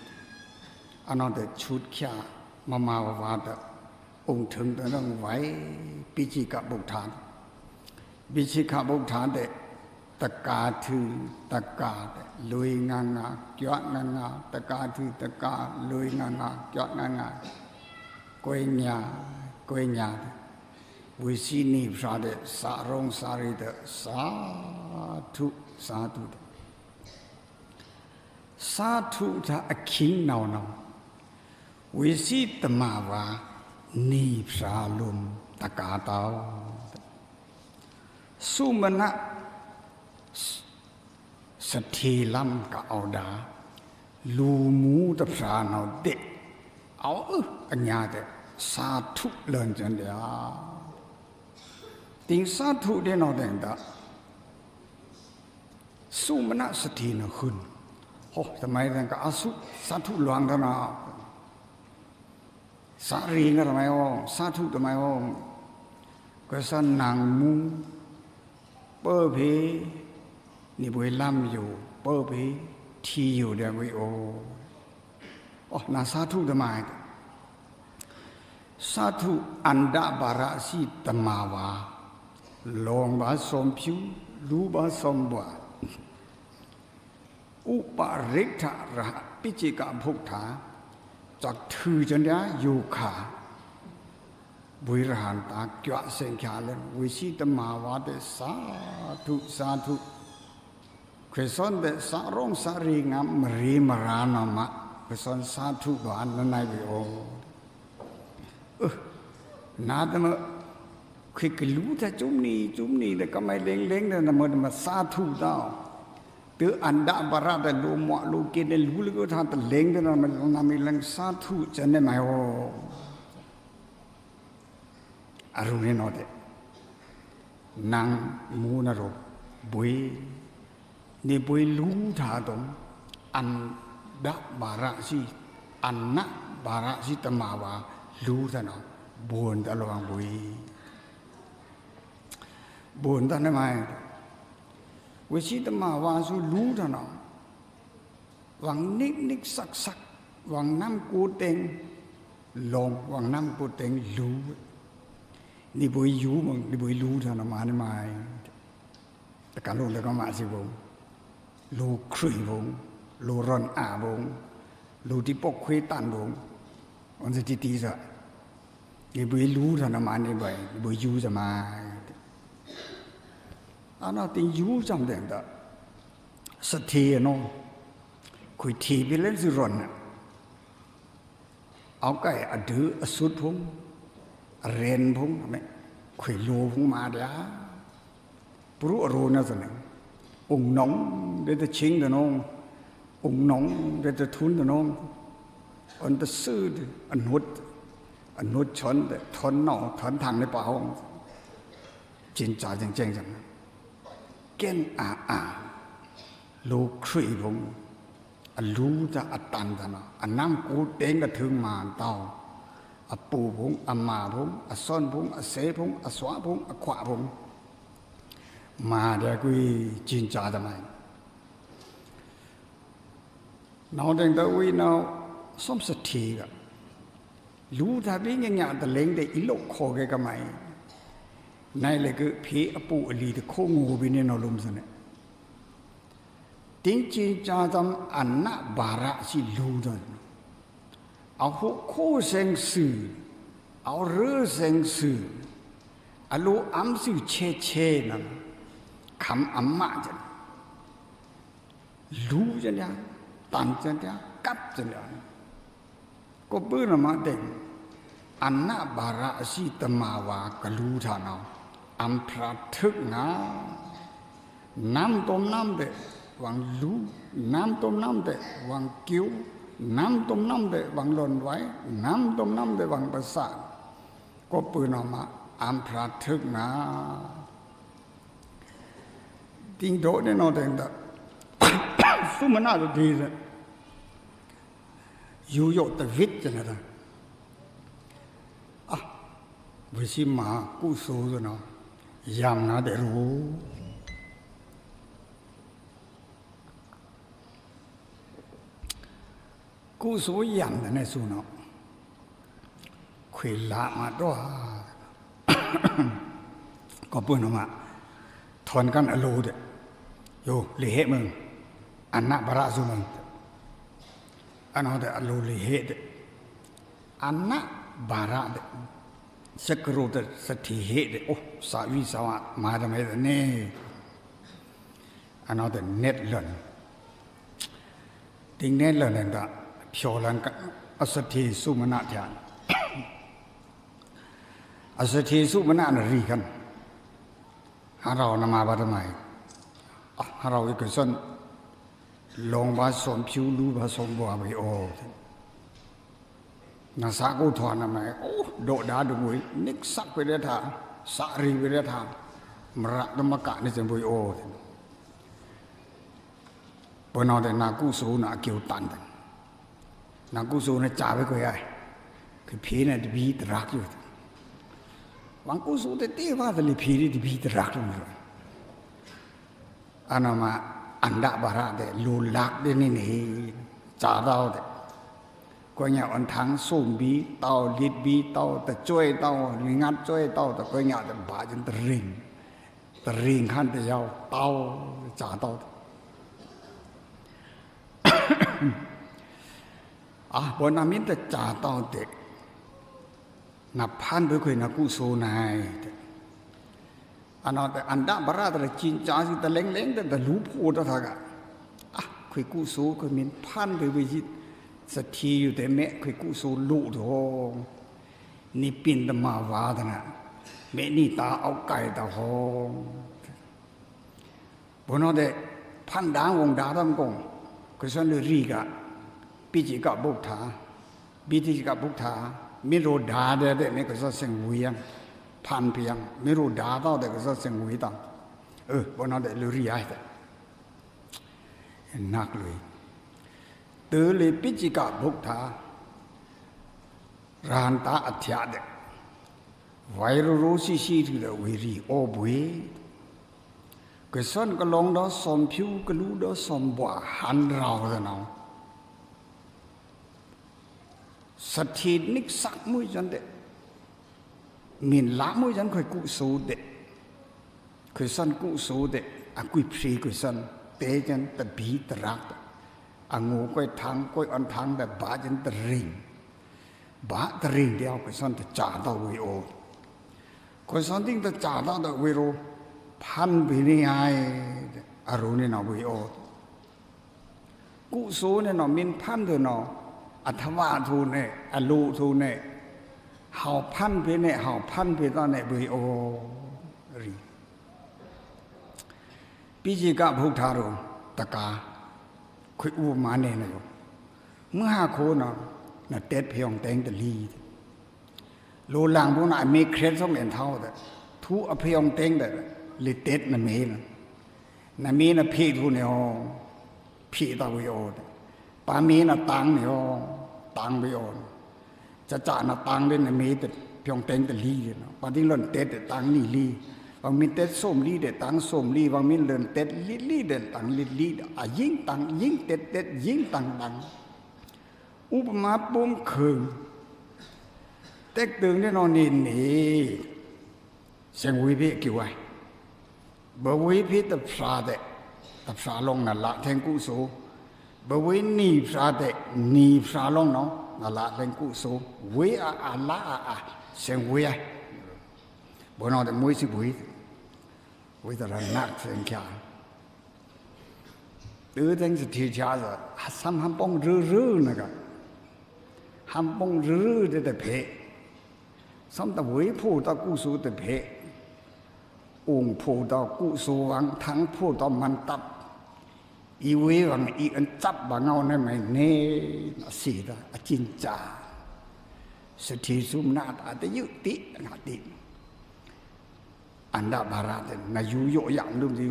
อันนั้นแต่ชุดแค่มาวาดองค์ถึงแต่ต้องไว้ปิจิกะบุกฐานปิจิกะบุกฐานแต่ตะกาถือตะกาลุยงางาเจาะงางาตะกาถือตะกาลุยงางาเจาะงางากวยญาวิสีนีพระเดสารงสาริเดสาธุสาธุสาธุถ้าอคิงนาววิสิตมาวานีพระลุมตะกาตาวสุมณะสถีลัมกะเอาดาลูมูตะพระนาวเด็กเอาอัญญาเดสาธุเลินจันเดียติงสาธุเดนเอาเดงดาสุมณะสถีนขึ้นโอ้ทำไมนั่นก็อาสุสาธุหลวงท่านนะสารีก็ทำไมวะสาธุทำไมวะก็สันนางมุงเปิดเพนี่บุยล้ำอยู่เปิดเพที่อยู่เดียววิโอโอ้น่าสาธุทำไมสาธุอันดาบาระสิตมาวาลงบาสมผิวรู้บาสมบัวอุปาริกถะระปิจิกะภุถาจากถือจนได้อยู่ขาบุยรหันตาเกี่ยวเสียงขาเลนวิชิตมาวาเดสาธุสาธุเขยสอนเดสารงสารีงามมรีมรานามะเขยสอนสาธุบานนั่นในวิโอนาดมะเขยกรู้แต่จุ่มนี่แต่ก็ไม่เล้งแต่มันมาสาธุดาวตืออันดาบาระแต่ลูมะลูกินเนี่ยรู้เลยก็ท่านแต่เล้งแต่มันนามิลังสาธุจะเนี่ยไม่โออารมณ์เนี่ยนอเดนางมูนรกบุยนี่บุยรู้ท่าตรงอันดาบาระสิอันนะบาระสิตมาวารู้ท่านบวนตลอดบุยบวนท่านไม่วิชิตมาวาสุรู้ท่านวังนิกสักวังน้ำกูเต็งลงวังน้ำกูเต็งรู้นี่บุยยูมึงนี่บุยรู้ท่านมาเนี่ยมาแต่การลงแต่ก็มาสิบุงลูครุยบุงลูรอนอาบุงลูที่ปกคุยตันบุงวันสิตีซะนี่บุยรู้ท่านมาเนี่ยไปบุยยูจะมาอันนั้นติยูจำเด็กแต่สถีโนคุยทีไปเล่นสิรอนเอาไก่อดื้อสุดพงเรนพงไหมคุยลูพงมาเดียปรุอรูน่าสนึงองน้องเดี๋ยวจะชิงแต่น้ององน้องเดี๋ยวจะทุนแต่น้องอันจะซื้ออันหุด อนุชนแต่ทนนอทนทางในป่าห้องจินจ่าจริงๆจังเก่งลูกครีผมรู้จะอัตันจังอันน้ำกูเต็งกระถึงมาเต้าปูผมมาผมซ้อนผมเสผมสวะผมขวาผมมาเดี๋ยวกูจินจ่าทำไมน้องเด็กตัววิน้องสมสถิกรู้ถ้าเป็นอย่างนี้แต่เลี้ยงได้อีโลกโคแกก็ไม่ในเลยก็พี่ปูอลีแต่โคงูไปเนี่ยนอลุมสิเนี่ยติ้งจินจ่าทำอันน่ะบาระสิรู้จังเอาโคเซงสื่อเอาเรือเซงสื่ออาลูอัมสื่อเช่นั่นคำอัมมาจังรู้จังยังตันจังยังกับจังยังก็เบื่อมาเด็กอันน่ะบาระสิตมาวากรู้ท่านเอาอัมพระทึกนะน้ำต้มน้ำเด็กวังรู้น้ำต้มน้ำเด็กวังกิ้วน้ำต้มน้ำเด็กวังหล่นไว้น้ำต้มน้ำเด็กวังประสาทก็ปืนออกมาอัมพระทึกนะติงโดเนี่ยนอนแต่งแต่สู้มันน่าจะดีเลยอยู่โยตวิทย์จังนะวิชิมากูสู้จังนะยามน่าจะรู้กูสู้ยามนั่นแหละสู้เนาะคุยละมาด้วยก็เปิดออกมาทอนกันอโลเดโยเละมึงอันน่ะบาระสู้มึงอันนั้นแต่อโลเละเดอันน่ะบาระเดสักรูเดสถิเหเดโอ้สาวิสาวะมาทำไมเนี่ยอันนั้นแต่เน็ตเล่นทิ้งเน็ตเล่นนั่นก็เพียวลันกันอสถิสุมนะทานอสถิสุมนะนรีกันหาเรานมาบาทำไมหาเราอีกส่วนลงบาสมผิวรู้บาสมบัวไปโอ้นาสากูถอนทำไมโอ้โดดาดูมวยนิกสักไปเรื่อยทางสารีไปเรื่อยทางมระดมกะนี่จะไปโอ้ปนเอาแต่นากูสูนาเกี่ยวตันนากูสูเนี่ยจ่าไปก็ยัยคือผีเนี่ยบีตรักอยู่วังกูสูแต่ตีว่าแต่เลยผีนี่บีตรักอยู่เลยอันนั้นมาอันดาบาระเดลูลักเดนี่นี่จ่าเราเดก็เนี่ยอันทั้งสุ่มบีเต่าลิดบีเต่าแต่ช่วยเต่างัดช่วยเต่าแต่ก็เนี่ยแต่บาจนตริงขั้นแต่ยาวเต่าจ่าเต่าบนนามินแต่จ่าเต่าเด็กนับพันไปคุยนักกุศลนายอันนั้นแต่อันดาบาระแต่จินจ่าสิแต่เล้งแต่รู้พูดท่ากันคุยกุศลคุยมินพันไปวิจิตสถีอยู่แต่แม่คุยกุศลลุทองนี่ปินตมาวาดนะแม่นี่ตาเอาไก่ตาหงบนนั้นแต่พันด่างวงดาตั้งกงก็ส่วนเรื่องกะปีจิกะบุกถาปีจิกะบุกถาไม่รู้ด่าเด็ดไม่ก็ส่วนเสียงวิญพันเพียงไม่รู้ด่าต่อเด็กก็ส่วนเสียงวิตังบนนั้นแต่เรื่องใหญ่แต่นักเลยตื่นเลยปีจิกะบุกถารานตาอัฐยาเด็กไวรูซีที่เดวิรีโอบุยก็ส่วนก็ลงดอสมผิวก็รู้ดอสมบัวหันเราจะเอาสถิตนิกสักมือจันเดมีนละมือจันคอยกุสูเดคอยส่วนกุสูเดกุยพรีคอยส่วนเตจันตะบีตรักงูคอยทางคอยอันทางแต่บาจันตะริงบาตะริงเดียวคอยส่วนตะจ่าตะวิโอคอยส่วนทิ้งตะจ่าตะวิโรพันไปนี่ไงอารมณ์นี่นาวิโอกุศลเนี่ยนามินพันเถอะนาอัฐวาทูเนี่ยอลูทูเนี่ยเฮาพันไปเนี่ยเฮาพันไปตอนเนี่ยวิโอรีปีจิกะพุทธารุตะกาคุยอุปมาเนี่ยนะโยเมื่อหาโคนะน่ะเต็ดเพียงแต่งตะลี Lô làng bố nãy mê khét xong đèn thao đó. Thu ở phía ông tên đó. Lì tết nà mê nà. Nà mê nà phê thu nè hò. Phê tao bì ồ. Bà mê nà tăng nè hò. Tăng bì ồ. Chá chá nà tăng đến nà mê tết. Phía ông tên tết ly. Bà tí lần tết để tăng nì ly. Vâng mình tết xôm ly để tăng xôm ly. Vâng mình lần tết ly để tăng ly. À dính tăng, dính tết tết, dính tăng tăng. Úp má bông khương. Tết tương đến nó nhìn nì. Xem quý vị kiểu ai. Bởi quý vị tập xa đệ. Tập xa lòng là lạ thêm cụ số. Bởi quý nì xa đệ. Nì xa lòng nó là lạ thêm cụ số. Quý lạ xem quý ai. Bởi nó thì mỗi sự quý. Quý ta là nạc xem kìa. Từ thanh sự thị trá rồi. Xăm hàm bông rư nè cả. Hàm bông rư để tập hệ. Xong ta với phụ ta cụ số tập hệ. Ung phụ ta cụ số vắng thắng phụ ta man tập. Ý với vắng ý ấn chấp bà ngao này mày nê. Nó xì ra. Chín chà. Sự thị xung nát. Ta dự tí. Ngạ tí. Anh đã bà ra. Nà dụ dỗ dạng đúng gì.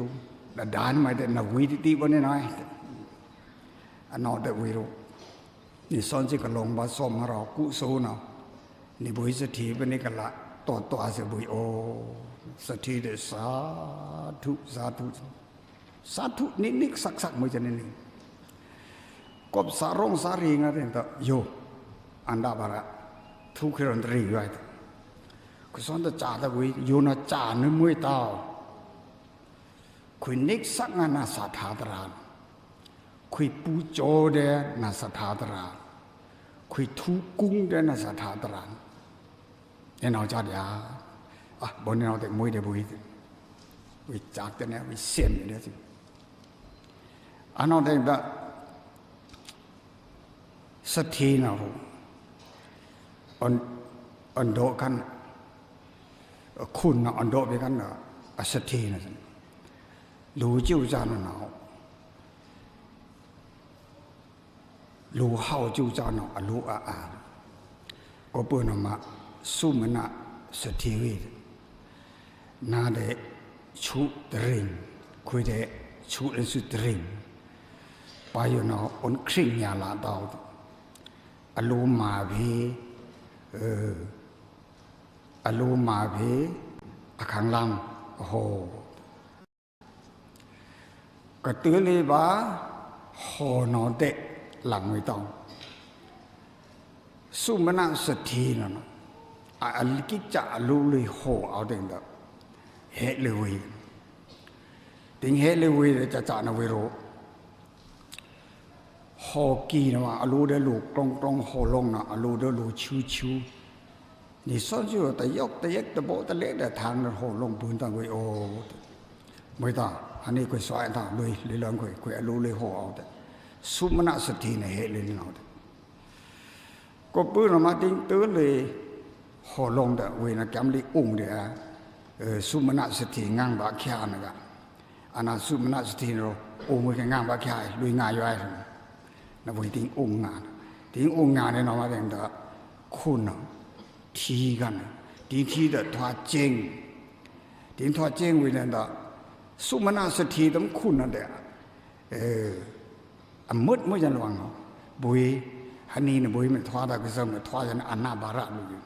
Đã đán mày. Nà quý tí bọn này nói. Anh nói tại quý rồi. Nì son chỉ cả lòng bà xóm hà cụ số nào. Nì bùi sẽ thị bên này cả lạ. Tòa sẽ bùi ô. Sẽ thị để xá thụ. Xá thụ nít sắc mới cho nên nì. Cọp xá rong xá rì ngá thì ta. Yo. Anh đã bà ra. Thu khi rong rì vậy. Cái son ta trả ta bùi. Yo nó trả nơi mùi tao. Khuyên nít sắc ngá nà xá thá ta ra. Khuyên bù chô đê nà xá thá ta ra. Khuyên thu cung đê nà xá thá ta ra. Nên nó cho đá. Bọn nó thì mùi để bùi. Bùi chạc tên này, bùi xiên như thế. Nó thì đã. Sát thi nào rồi. Ấn độ khăn. Khun nó ấn độ với khăn là. Sát thi này. Lũ chiêu ra nó nào. Lũ hào chiêu ra nó. Lũ có bữa nào mà. Su mà nạ sẽ thi huy. Nà để chú rình. Khuyên để chú lên sự rình. Bây giờ nó ổn khinh nhà lạ đào. Lũ mà vì. Lũ mà vì. Kháng lăng. Hồ. Cái tứ lý bá. Hồ nó đệ. Lặng người tông. Su mà nạ sẽ thi nó. Cái chả lưu lì hồ áo đỉnh đó. Hệ lưu huy. Tính hệ lưu huy để chả nó với rô. Hồ kỳ nó mà lưu để lưu trong hồ lông nó. Lưu để lưu chú. Nhi xót chú ta yốc ta bộ ta lễ để thang nó hồ lông bún ta với ô. Mới ta. Anh ấy quay xoay ta lưu lần quay lưu lì hồ áo đỉnh. Su mà nạ sẽ thi này hệ lưu nào đỉnh. Có bữa nó mà tính tứ lì. Hồ lông đã vì nó kém lý ung để su mà nạ sẽ thì ngang bạc kha này cả. Anh à su mà nạ sẽ thì rồi ung với cái ngang bạc kha lùi ngài vô ai rồi. Nó vì tính ung ngàn. Tính ung ngàn này nó mà thành đó khôn nó. Thi gần. Tính thi đã thoa chênh. Tính thoa chênh vì nên đó su mà nạ sẽ thì tấm khôn nó để mất mới dân loạn nó. Bùi hắn này bùi mình thoa ra cái sông này thoa ra nó ăn nạ bà rạ luôn.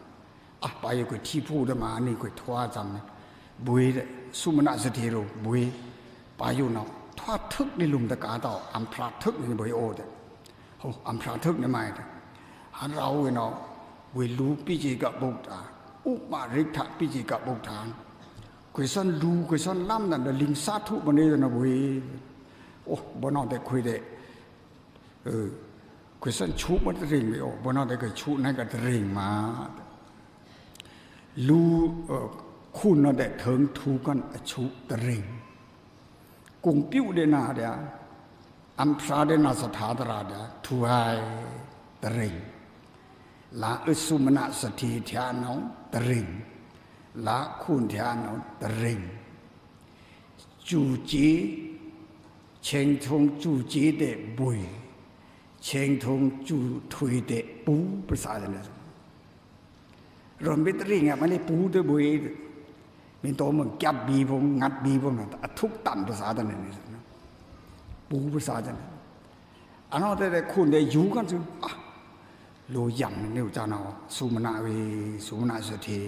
Bây giờ cái thi phụ đó mà anh ấy cái thoa chăm này. Bùi su mà nạ sẽ thì rồi. Bùi bây giờ nó thoa thức đi lùm ta cả tàu. Ám phá thức này bùi ô đấy. Ám phá thức này mày đấy. Hắn rau với nó. Bùi lũ bí chí gặp bốc thả. Úp mà rích thả bí chí gặp bốc thả. Cái sân lũ cái sân lắm là linh sát thụ mà đây là nó bùi. Bọn nó để khuy đấy. Cái sân chú mất rình với bọn nó để cái chú này cái rình mà. Lưu khuôn nó để thượng thu con chú tờ rình. Cùng biểu để nà đá. Ám phá để nà sát thá tà đá. Thu hai tờ rình. Lá ư su mà nạ sát thi thả nó tờ rình. Lá khuôn thả nó tờ rình. Chú chí. Chênh thông chú chí để bùi. Chênh thông chú thuy để bú. Bởi xa thế này. รอนเบตรีไงมันเลยปูด้วยบุยมีตัวมันจับบีผมงัดบีผมนะทุกตันภาษาตัวนี้ปูภาษาตัวนี้อันนั้นแต่คุณได้อยู่กันสิโลยำเนี่ยจ้าเนาะสุมาณเวสุมาณสุธี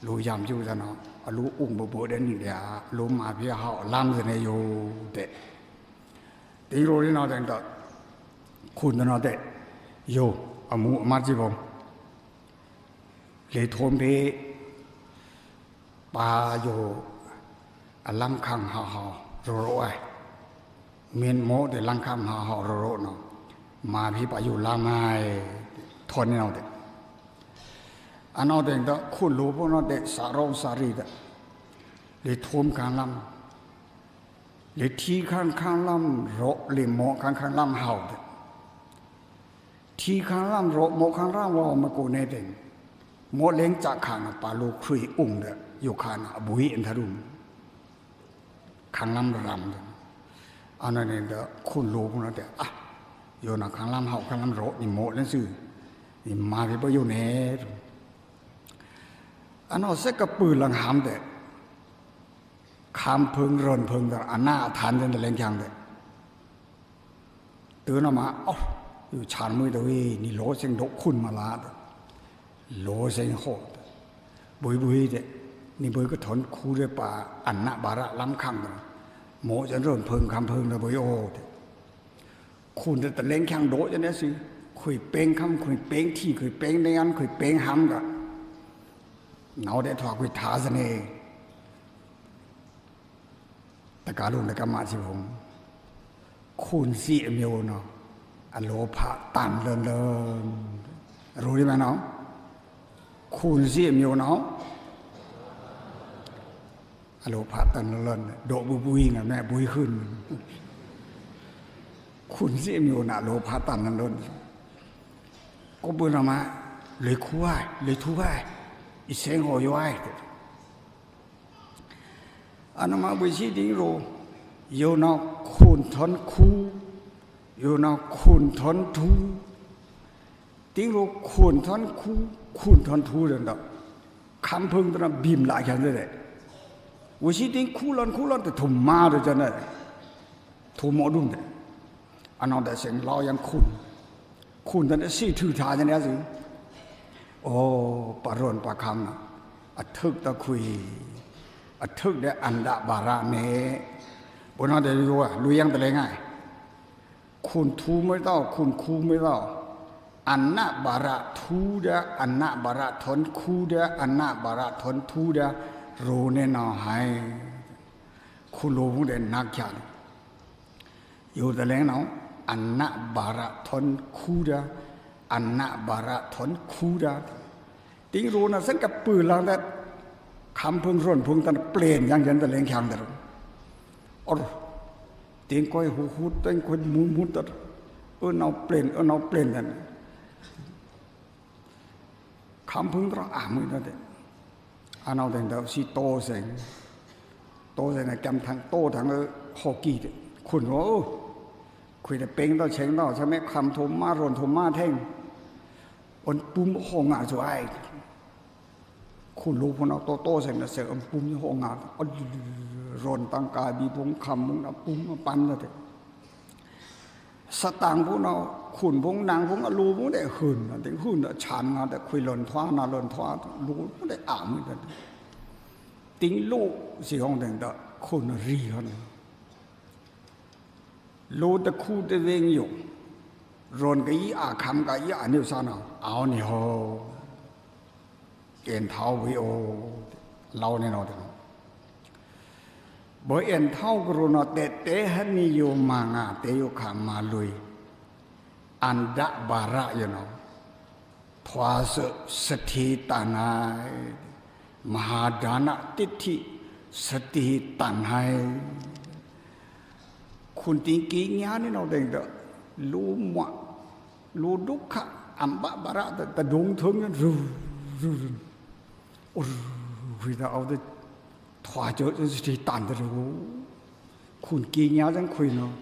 โลยำอยู่จ้าเนาะโลอุ้งบวบเด่นนี่เดียโลมาเพียเขาล้ำเสนอยู่เด็ดตีโรนี่เนาะแต่ก็คุณเนาะเด็ดอยู่อามูมาจีผมเลยทนไปปาอยู่ล้ำคังห่อโรโรไอเมียนโมเดลังคังห่อโรโรเนาะมาพี่ปาอยู่ลาไม้ทนนี่เนาะเด็ดอันนั้นเด็กก็คุณรู้พวกนั้นเด็กสารสารีเด็ดเลยทนการลำเลยที่ข้างลำโรเลยโมข้างลำเห่าเด็ดที่ข้างลำโรโมข้างลำว่ามากูเนเด็กโมเล้งจากข้างปาลูคุยอุ้งเด็ดอยู่ข้างบุยอินทรุมข้างลำรำอันนั้นเด็กก็คุณรู้พวกนั้นเด็กอยู่นะข้างลำเห่าข้างลำโรนี่โมนั่นสินี่มาพี่ไปอยู่เนตอันนั้นเสกกับปืนหลังหามเด็กคำพึงรนพึงแต่อันหน้าทานจนแต่เลี้ยงยังเด็กตื่นออกมาอยู่ชานมือตัวนี่โลเสียงดกคุณมาลาโลเสียงโหดบุยเด็กนี่บุยก็ถอนคู่ด้วยป่าอันหน้าบาระล้ำคังโมจะรนพึงคำพึงเลยบุยโอคุณแต่เลี้ยงยังโดจะเนี่ยสิคุยเป้งคำคุยเป้งที่คุยเป้งในอันคุยเป้งห้ำกันเนาได้ถอดคุยท้าเสน่ห์แต่การลุงแต่การมาสิผมคุณสีเมียวเนาะอโลภะตันเลินรู้ได้ไหมเนาะคุณสีเมียวเนาะอโลภะตันเลินโดบุยไงแม่บุยขึ้นคุณสีเมียวน่ะโลภะตันเลินก็บุญออกมาเลยคุ้ยเลยทุยอีเสียงหัวย้อยอันนั้นมาวิชิดิ้งโรอยู่นอกคุณทนคูอยู่นอกคุณทนทูดิ้งโรคุณทนคูคุณทนทูเรื่องนั้นคำพึงตระบีมหลายอย่างเลยวิชิดิ้งคูลันแต่ทุ่มมาเลยจันเลยทุ่มหมดดุ้งเลยอันนั้นแต่เสียงเรายังคุณตอนนี้สี่ถือทาจันเนี่ยสิโอ้ปารอนปาคำนะอัดทึกตะคุยอัดทึกได้อันดาบาระเนบนนั้นเดี๋ยวรู้ยังแต่เลยง่ายคุณทูไม่ต้องคุณคูไม่ต้องอันนาบาระทูเดอันนาบาระทนคูเดอันนาบาระทนทูเดรู้แน่นอนให้คุณรู้พวกเด่นนักจังอยู่แต่เลยเนาะอันนาบาระทนคูเดอันนาบาระทนคูเดติ้งรู้นะสังกับปืนหลังแต่คำพึงร่นพึงตันเปลี่ยนยังยันแต่เลี้ยงแข็งแต่ติ้งก้อยหูติ้งก้อยมุดแต่เอาเปลี่ยนกันคำพึงเรามือนั่นเองอันเอาแต่เดี๋ยวสิโตเสียงในกำทางโตทางฮอกกี้คุณว่าคุยแต่เป่งต่อเชงต่อใช่ไหมคำทมมาร่นทมมาแท่งอนปุ่มห้องงานสวยคุณรู้พวกเราโตเสียงแต่เสียงปุ่มห้องงานร่นตั้งกายบีพงคำพงปุ่มปันเลยสตางพวกเราขุนพงนางพงรู้พวกได้หืนแต่หืนฉันงานแต่คุยหล่นท้านาหล่นท้ารู้พวกได้มือกันติ้งลูกสิห้องแต่งแต่คุณรีกันรู้แต่คู่แต่เวงอยู่รอนกับยี่คำกับยี่นิ้วซานาเอาเนี่ยโหเอ็นเท้าวิโอเราเนี่ยนอนบ่เอ็นเท้ากรุณาเตะให้นิยมมางาเตยขามาลุยอันดะบาระอยู่เนาะทวาสถิตานายมหาดานะติทิสติตันให้คุณติงกี้งานนี่เราเด็กเด้อรู้หมดรู้ดุขะอัมบะบาระแต่ดวงถึงกันรู้วิธีเอาแต่ถวายเจอสติตันแต่รู้คุณกี้งานจังคุยเนาะ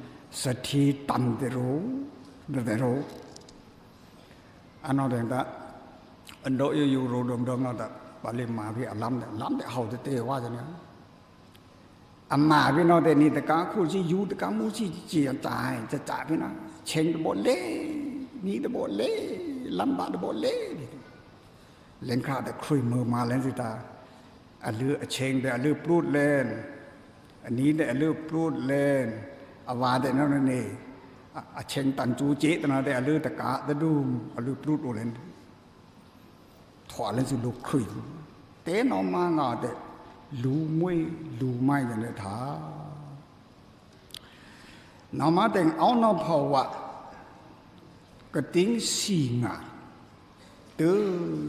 สติตันแต่รู้แต่รู้อันนั้นเด็กเด้อ อันโดยอยู่รูดมดงนั่นแต่บาลีมาพี่ล้ำแต่เขาจะเตะว่าจะเนี่ยอามาพี่น้องแต่นี่แต่การคู่ที่อยู่แต่การมูที่เจียตายจะจ่าพี่น้องเชงตะบนเล่นี่ตะบนเล่ลำบากตะบนเล่เล่นข้าแต่คุยมือมาเล่นสิตาอันเลือเชงแต่อันเลือปลุดเล่นอันนี้แต่อันเลือปลุดเล่นอาวาแต่นั่นนี่เชงตันจูเจตนาแต่อันเลือตะกะตะดูอันเลือปลุดโอเล่นถอดเล่นสิลูกคุยเต้นออกมางาแต่รู้ไม่อย่างนี้ท่าน้ำมาแต่งเอาหน้าภาวะก็ติ้งสีงาเตอ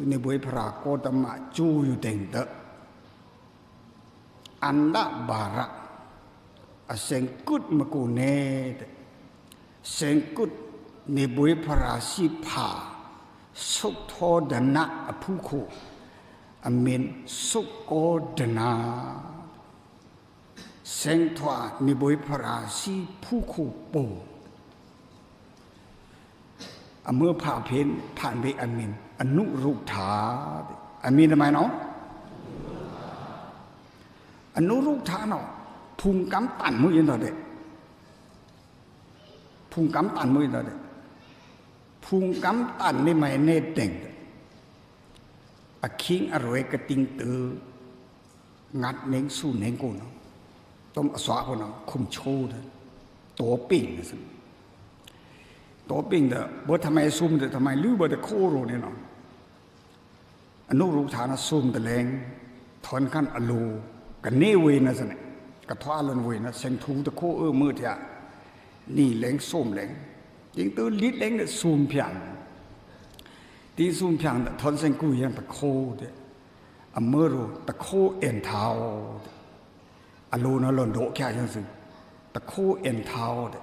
ในบวยพระโกตมะจูอยู่แต่งเตออันละบาระเสงกุดมกูเนตเสงกุดในบวยพระสิภาสุขโทดนะผู้คู่อเมนสุขโกดนาเสงทว่านิบวยพระสีผู้คู่ปูเมื่อผ่าเพนผ่านไปอเมนอนุรุกถาอเมนทำไมเนาะอนุรุกถาเนาะพุงกำตันมือยันต่อเด็กพุงกำตันมือยันต่อเด็กพุงกำตันนี่ไม่เนตเด่งคิงอร่อยกระติงตืองัดเน่งสู้เน่งกูเนาะต้มสวะกูเนาะคุมโชว์เลยตัวปิ่งนะสิตัวปิ่งเด้อบ่ทำไมซุ่มเด้อทำไมลื้อบ่ได้โคโรเนี่ยเนาะอนุรูปฐานซุ่มตะแรงถอนขั้นอโลกันเนเวนะสิเนี่ยกระท้าลันเวนะเซงทูตะโคมือเถอะนี่แรงส้มแรงยิงตัวลิดแรงเนี่ยซุ่มเพียงที่ซุ่มเพียงทอนเซงกูยังตะโคเด้อเมื่อรู้ตะโคเอ็นเท้าอโลนะหล่นโดแค่ยังสิตะโคเอ็นเท้าเด้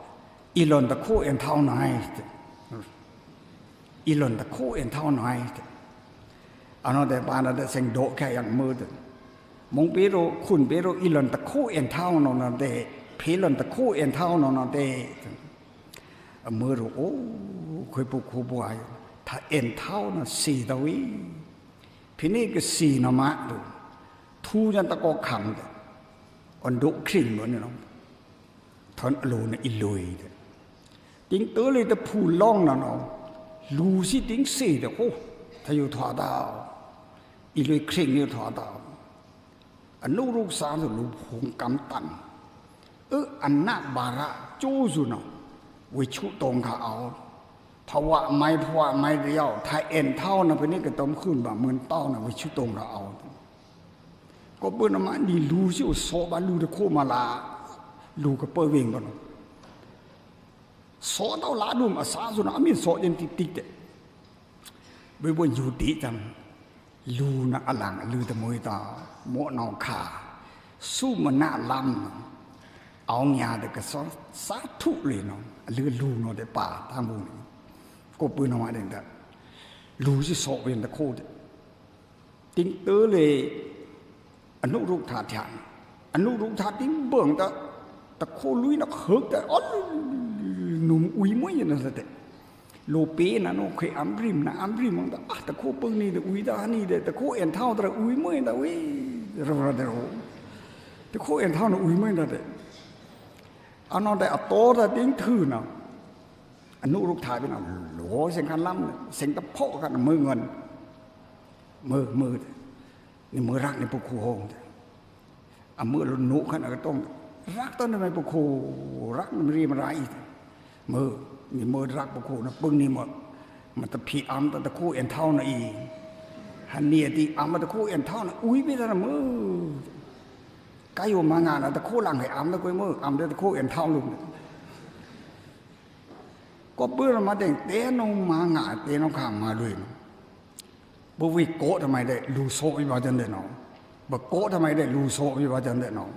อีหล่นตะโคเอ็นเท้าไหนอีหล่นตะโคเอ็นเท้าไหนอันนั้นแต่ปานนั้นเซงโดแค่ยังมือเด้มงเปโรคุณเปโรอีหล่นตะโคเอ็นเท้านอนเด้เพหล่นตะโคเอ็นเท้านอนเด้เมื่อรู้โอ้เคยปลุกครูบวยถ้าเอ็นเท้านะสี่ตะวิพี่นี่ก็สี่นามะดูทูยันตะกอขังอันดุคริ่งเหมือนนี่น้องทอนอโลนะอิลุยติ้งเตอเลยแต่ผู้ล่องนะน้องลูสิติ้งสี่แต่โอ้ถ้าอยู่ถอดาวอิลุยคริ่งอยู่ถอดาวอันนู้ลูกสาวลูกหงกำตันอันนักบาระจู้สุนวิชุตรงเขาเอาภาวะไม่เดียวถ้าเอ็นเท่านะเป็นนี่ก็ต้มขึ้นแบบเหมือนเต้านะวิชุตรงเขาเอาก็เปิ้ลมาดีลูสิโซบาลูตะโคมาลาลูก็เปิ้ลเวงกันโซเต้าลาดูมาซาสุนะมีโซยันติดเด็ไปบนอยู่ดีจังลูนะอลังลูตะมวยตาโมนองขาสู้มันน่าล้ำเอาเงียเด็กก็สาธุเลยน้องลือลูนอนในป่าทางบุญก็ปืนออกมาเด็กแต่ลูสิโซเวียนตะโคดติ้งเตอเลยอนุรุกธาตุอนุรุกธาตุติ้งเบิ่งตะโคลุยนักเฮิกแต่อ๋อหนุ่มอุ้ยมวยนั่นแหละแต่โลเป้นะน้องเคยอัมริมนะอัมริมมันตะโคปึงนี่แต่อุ้ยตานี่แต่ตะโคเอ็นเท่าแต่อุ้ยมวยแต่เว้ยเราตะโคเอ็นเท่าน่ะอุ้ยมวยแต่อันนั้นแต่โตแต่ดิ้งถือนะอนุรุกธาตุเป็นอะไรโหเสียงคันล้ำเสียงตะโพกกันมือเงินมือนี่มือรักในปุกคูโฮงมือเราหนุขันก็ต้องรักต้นในปุกคูรักมันรีมันไรมือนี่มือรักปุกคูนะปึ้งนี่มันตะพีอัมตะคู่เอ็นเท่านะอีฮันเนี่ยที่อัมตะคู่เอ็นเท่านะอุ้ยไม่ได้นะมือใกล้อยู่มางานนะตะคู่หลังให้อัมตะคู่มืออัมตะคู่เอ็นเท่าลุงก็เบื่อมาเด็กเต้นงมางานเต้นงข้ามมาด้วยบ่วิโกทำไมได้ลูโซวิบาจันเดนองบ่โกทำไมได้ลูโซวิบาจันเดนอง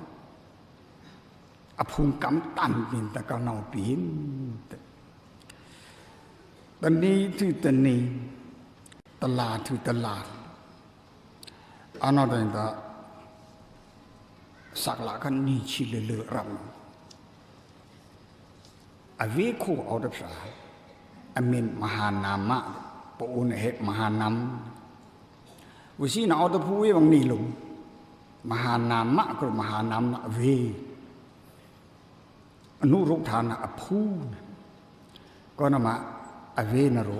อภูมิกำตันกินตะกะนาวปีนตอนนี้ที่ตอนนี้ตลาดที่ตลาดอันนั้นแต่สักหลักกันนี่ชิเลเลรำอเวคูเอาดับสาอเมนมหานามะปูนเหตุมหานาม วิชีน่ะเอาตะพูไว้บางนี่ลงมหานามะก็มหานามนะเวอนุรุกฐานะอภูก็นะมะอเวนรุ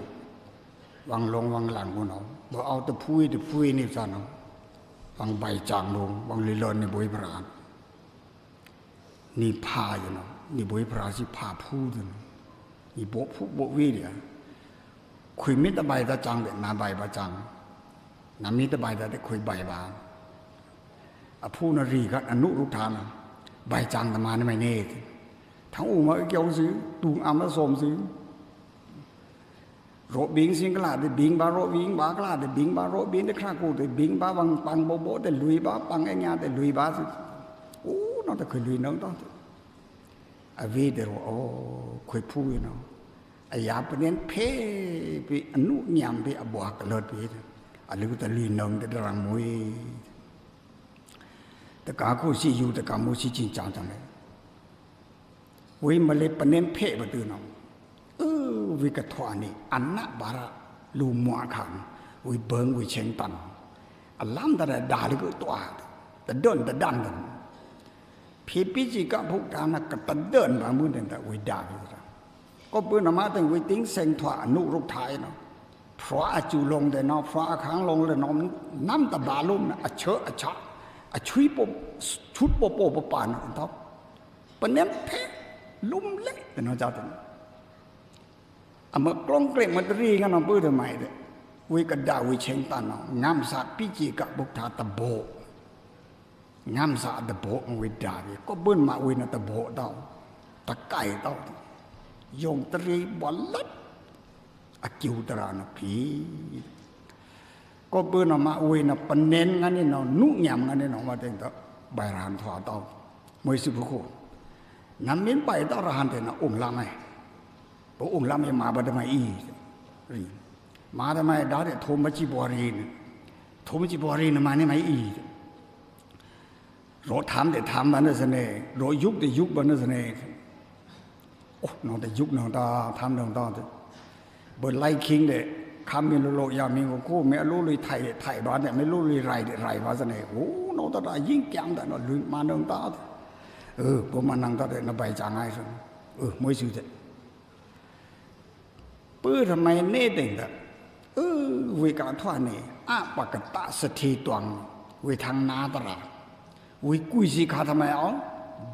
วังลงวังหลังคนเอาบ่เอาตะพูนี่ซะเนาะวังใบจางลงวังลิลอนนี่บ่ยพระนี่พาอยู่เนาะนี่บ่ยพระสิพาพูดนี่บ่พูบ่เวเดียคุยมิตรใบตะจังเดนาใบบะจังนามิตรใบตะได้คุยใบบาอภูนรีก็อนุรุกฐานะใบจังตะมานี่ไม่เน่ทั้งอูมาเกี่ยวซื้อตุงอามะสมซื้อโรบิงสิงกลาได้บิงบาโรบิงบากลาได้บิงบาโรบิงได้ครากูได้บิงบาวังปังโบโบได้ลุยบาปังไอ้ญาได้ลุยบาโอ้นอกแต่เคยลุยน้องต้องอเวเดโรโอ้เคยพูดเนาะไอ้ยาปเน้นเพไปอนุญามไปอบวกเลิศไปอะลือแต่ลุยน้องแต่รังมวยแต่กากูสิอยู่แต่กามูสิจริงจังจังเลยวิมาเลยปเน้นเพประตูน้องวิกทวานี่อันนะบาระลูมัวขังวิเบิงวิเชงตันอัลลัมแต่ด่าเลยก็ตัวแต่เดินแต่ดันกันพี่พิจิกะพวกการนักแต่เดินบางมื้อเดินแต่วิด่าก็เปื้อนมาแต่วิติ้งเซงถวานุรุกไทยเนาะเพราะอาจูลงแต่เนาะเพราะอาค้างลงเลยเนาะน้ำตาบาลุ่มนะอเชอะอชะอชุยปบชุดปปปปานท็อปปนเน้นเพลุ่มเล็กแต่เนาะเจ้าตัวอเมื่อกล้องเกล็ดมันรีกันน้องปื้อทำไมเด้วิกระดาวิเชงตันเนาะงามสัตพิจิกะบุกทาตะโบงามสัตตะโบมันวิดาวิก็เบิ้ลมาวินะตะโบเต้าตะไก่เต้ายงตรีบอลลัดอจิวตรานะผีก็เบิ้ลมาวินะปนเน้นงั้นนี่เนาะนุ่งยำงั้นนี่เนาะมาเต็งเต้าใบรานถวาเต้ามวยสิบุโคน้ำเม้นไปเต้ารานเต้นะองค์ละไงพระองค์ละไม่มาบัดมาอีมาทำไมด่าเด็ดโทมจิบวารีนโทมจิบวารีนมาเนี่ยไม่อีรถทำแต่ทำบันเสน่ห์รถยุบแต่ยุบบันเสน่ห์โอ้น้องแต่ยุบน้องตาทำน้องตาเบิดไล่คิงเด็คำมีโลยามีก็คู่ไม่รู้เลยไทยบ้านเนี่ยไม่รู้เลยไรบ้านเสน่ห์โอ้น้องตายิ่งแก่มแต่น้องลืมมาน้องตาผมมานั่งตาเด็ดน่าใบจางไงสิมวยสุดเด็ดปื้อทำไมเน่เด่งแต่วิการทว่านี่อาปากตะสถีตวงวิทางนาตราวิกุยสิขาทำไมเอา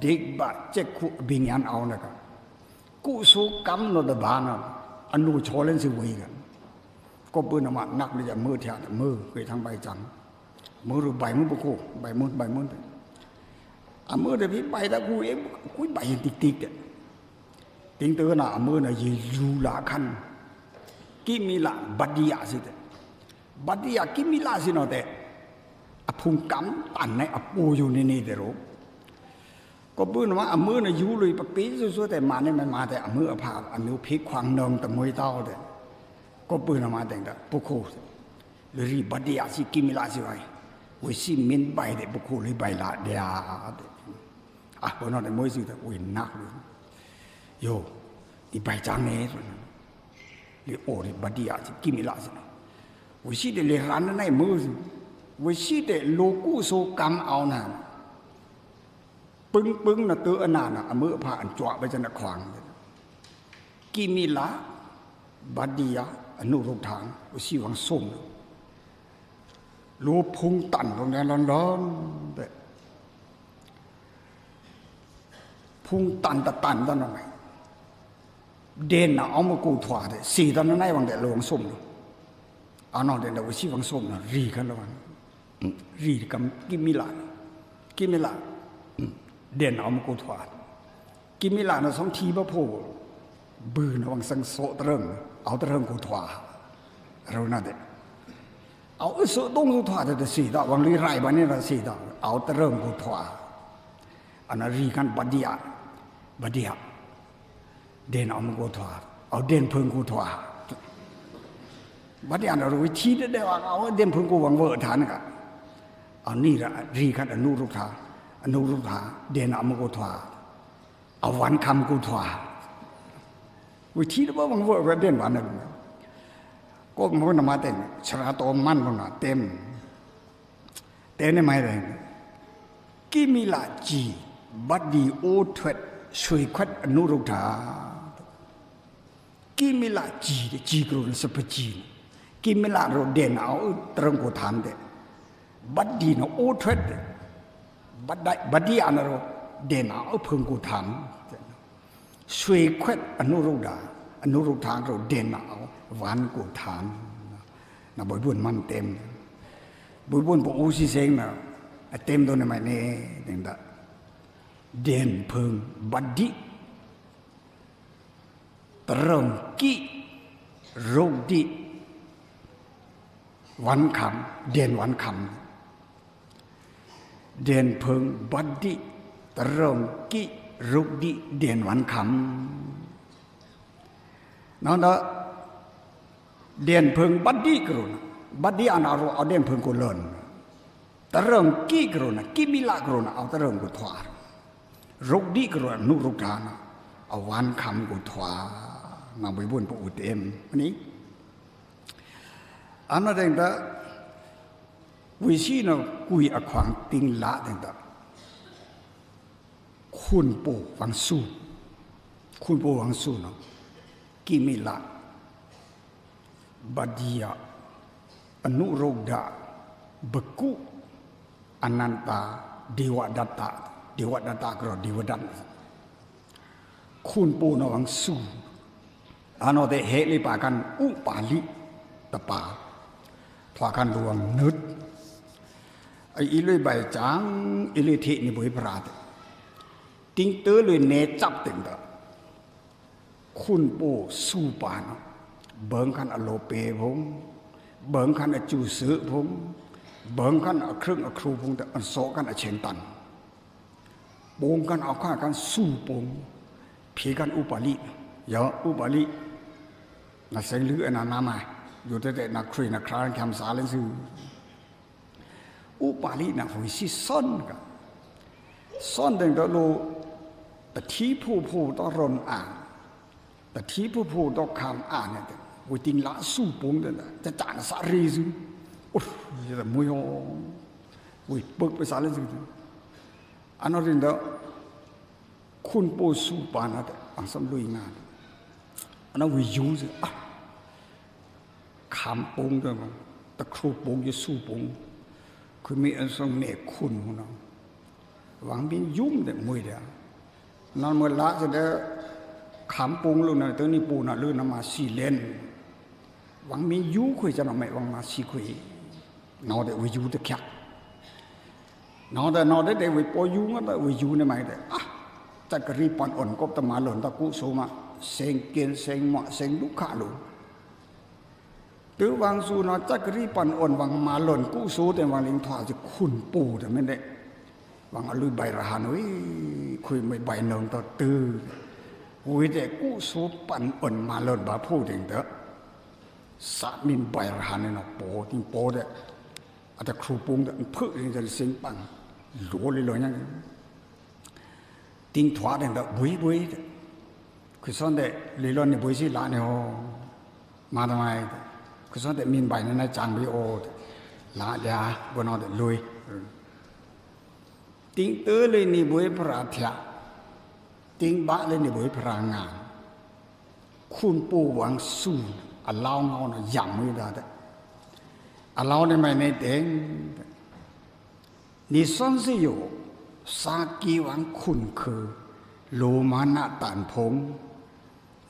เด็กบาดเจ็บขุบิญญาณเอานะครับกุสุกรรมโนดบานะอนุโชเลนสิวิกันก็ปื้อนมานักเลยจะมือเทียนมือวิทางใบจังมือหรือใบมือบุคุใบมือมือเดี๋ยวพี่ใบตะกุยกุยใบติ๊กติงเตอร์น่ะมือน่ะยีรูลาคันกิมิลาบัดยาสิเตบัดยากิมิลาสิโนเตอพุงกำตันในอปูอยู่นี่เดโรก็ปื้นว่าอมือน่ะยูเลยปะปีสู้แต่มาเนี่ยมันมาแต่อมืออภาอนุพิควางนองแต่มวยเต้าเตก็ปื้นมาแต่งแต่ปุโคหรือรีบัดยาสิกิมิลาสิไว้วิสิมินใบเดปุโคเลยใบละเดียปนแต่มวยสิแต่วินนักเลยโยดีใบจางเนสเลยโอ้ยบัดดี้อาจจะกินไม่ละสินะวิชิตเลยร้านนั้นในมือวิชิตโลกุโซกรรมเอาหน่ะปึ้งน่ะเตออนาน่ะมือผ่านจ่อไปจนขวางกิมิละบัดดี้อนุรุกทางวิชิวังส้มโลพุงตันตรงนั้นร้อนแต่พุงตันตอนนั้นไงเด่นน่ะเอามากูถวาเลยสี่ตอนนั้นได้วังแต่หลวงส้มเอาหน่อยเด่นแต่วิชิวังส้มน่ะรีกันแล้ววันรีกับกิมิลาเด่นเอามากูถวากิมิลาน่ะสองทีบ่โผล่บืนวังสังโสตะเริงเอาตะเริงกูถวาเราน่ะเด็เอาโสต้องกูถวาแต่สี่ตอนวังรีไรบ้านนี้ละสี่ตอนเอาตะเริงกูถวาอันนั้นรีกันบัดดี้เด่นเอามากูถวาเอาเด่นเพิ่งกูถวาบัดดี้เราวิธีได้ว่าเอาเด่นเพิ่งกูหวังเวอร์ฐานกันเอานี่ละรีกันอนุรุกขาเด่นเอามากูถวาเอาวันคำกูถวาวิธีได้ว่าหวังเวอร์เด่นวันนั้นก็มันมาแต่งชราโตมันมันเต็ม တဲနေမိုင်းတယ်ကိမီလာကြီးဘတ်ဒီအိုထွတ်ရွှေခွတ်အနုရုဒ္ဓကိမီလာကြီးကြီးကလို့စပကြီးကိမီလာရိုဒန်အောင်တရံကိုထမ်းတဲ့ဘတ်ဒီနိုအိုထွတ်ဘတ်ဒီအနာရိုဒန်အောင်ဖုန်ကိုထမ်းရွှေခွတ်အနုရုဒ္ဓရိုဒန်အောင်ဝမ်ကိုထမ်းနာဘွန်းมันเต็มบุญปอูสิเซงนะเต็มตัวในมันนี่ถึงได้เด่นเพิงบัดดิตรองกิโรดิวันคำเด่นวันคำเด่นเพิงบัดดิตรองกิโรดิเด่นวันคำนั่นนะเด่นเพิงบัดดิกรุณบัดดี้อันเอาเอาเด่นเพิ่งกูเลินแต่เรื่องกี้กรนะกี้มิลากรนะเอาแต่เรื่องกูถวายรุกดีกรนะนุรุกทานะเอาวันคำกูถวายมาไปบุญปูเต็มอันนี้อันนั้นเองแต่วิชีนะกุยอขวางติงละเองแต่คุณปู่วังสู้คุณปู่วังสู้เนาะกี้มิลาบัดดี้อนุโรดาบกุอนันตาเดวดัตตาก็เดวดันคุณปูนวังสูอันนั้นเฮลิปากันอุปาลิตปาพากันลวงนึดไอ้เลยใบจางไอ้เลยเทนี่บุยพระราติงเตอเลยเนจับติงเตอคุณปูสู้ปานเบิ่งกันอโลเปพงเบิ่งขันจูซื้อพงเบิ่งขันเครื่องครูพงแต่อันโซกันเชงตันปงกันเอาข้ากันสู้ปงผีกันอุปาลิเยอะอุปาลิน่าเสียงลืออันนั้นมาอยู่แต่นักครีนักครานคำสาเลนซื้ออุปาลิน่ะหุ่ยซีซ่อนกันซ่อนเด็กตัวโลแต่ที่ผู้ต้องรนอ่านแต่ที่ผู้ต้องคำอ่านเนี่ยวิติงละสู้ปงเด้อจะจานสารีซึโอ้ยแต่มวยวิปึกไปสารีซึอันนั้นเรื่องเด้อคุณปู่สู้ปานะแต่อังสำลุยงานอันนั้นวิยูซึขำปงเด้อมั้งแต่ครูปงจะสู้ปงคือมีอันทรงเนกคุณของเราหวังเป็นยุ่มแต่มวยเด้อนั่นเมื่อละจะได้ขำปงลูกนะตัวนี้ปูน่ะลื่นน้ำมาสีเลนหวังมียูคุยจะมาไม่หวังมาสีคุยนอเดวิยูตะแคกนอเดเดวิปอยูงั้นแต่วิยูเนี่ยไม่ได้อ่ะจักรีปอนอ่อนก็ตะมาหล่นตะกุโซมาเซงเกณฑ์เซงหมะเซงลุกขาลูตัววังสูนอจักรีปอนอ่อนวังมาหล่นกุโซแต่วังลิงถวาจะขุนปูแต่ไม่ได้วังอลุยใบระหานวิคุยไม่ใบเนืองต่อตื้อวิเดกุโซปันอ่อนมาหล่นบาพูดถึงเถอะสามินใบระหานเนี่ยนะโปทิ้งโปเด้อาจจะครูปุงเด้เพื่อจะเสียงปังหลัวเลยอย่างนี้ทิ้งถวาเด้เด้บุยคือส่วนเด้ลีลอนเนี่ยบุยสิลาเนี่ยโอมาทำไมคือส่วนเด้มินใบเนี่ยนะจังบุยโอลาเดียบนนอเด้ลุยทิ้งเตอเลยนี่บุยพระเถาทิ้งบ้าเลยนี่บุยพระงานคุณปู่หวังสู้อัลลอฮ์เอาเนี่ยยังไม่ได้แต่อัลลอฮ์เนี่ยไม่ในเด้งนี่ส่วนสิโยสากีหวังคุณคือโลมานะตันพง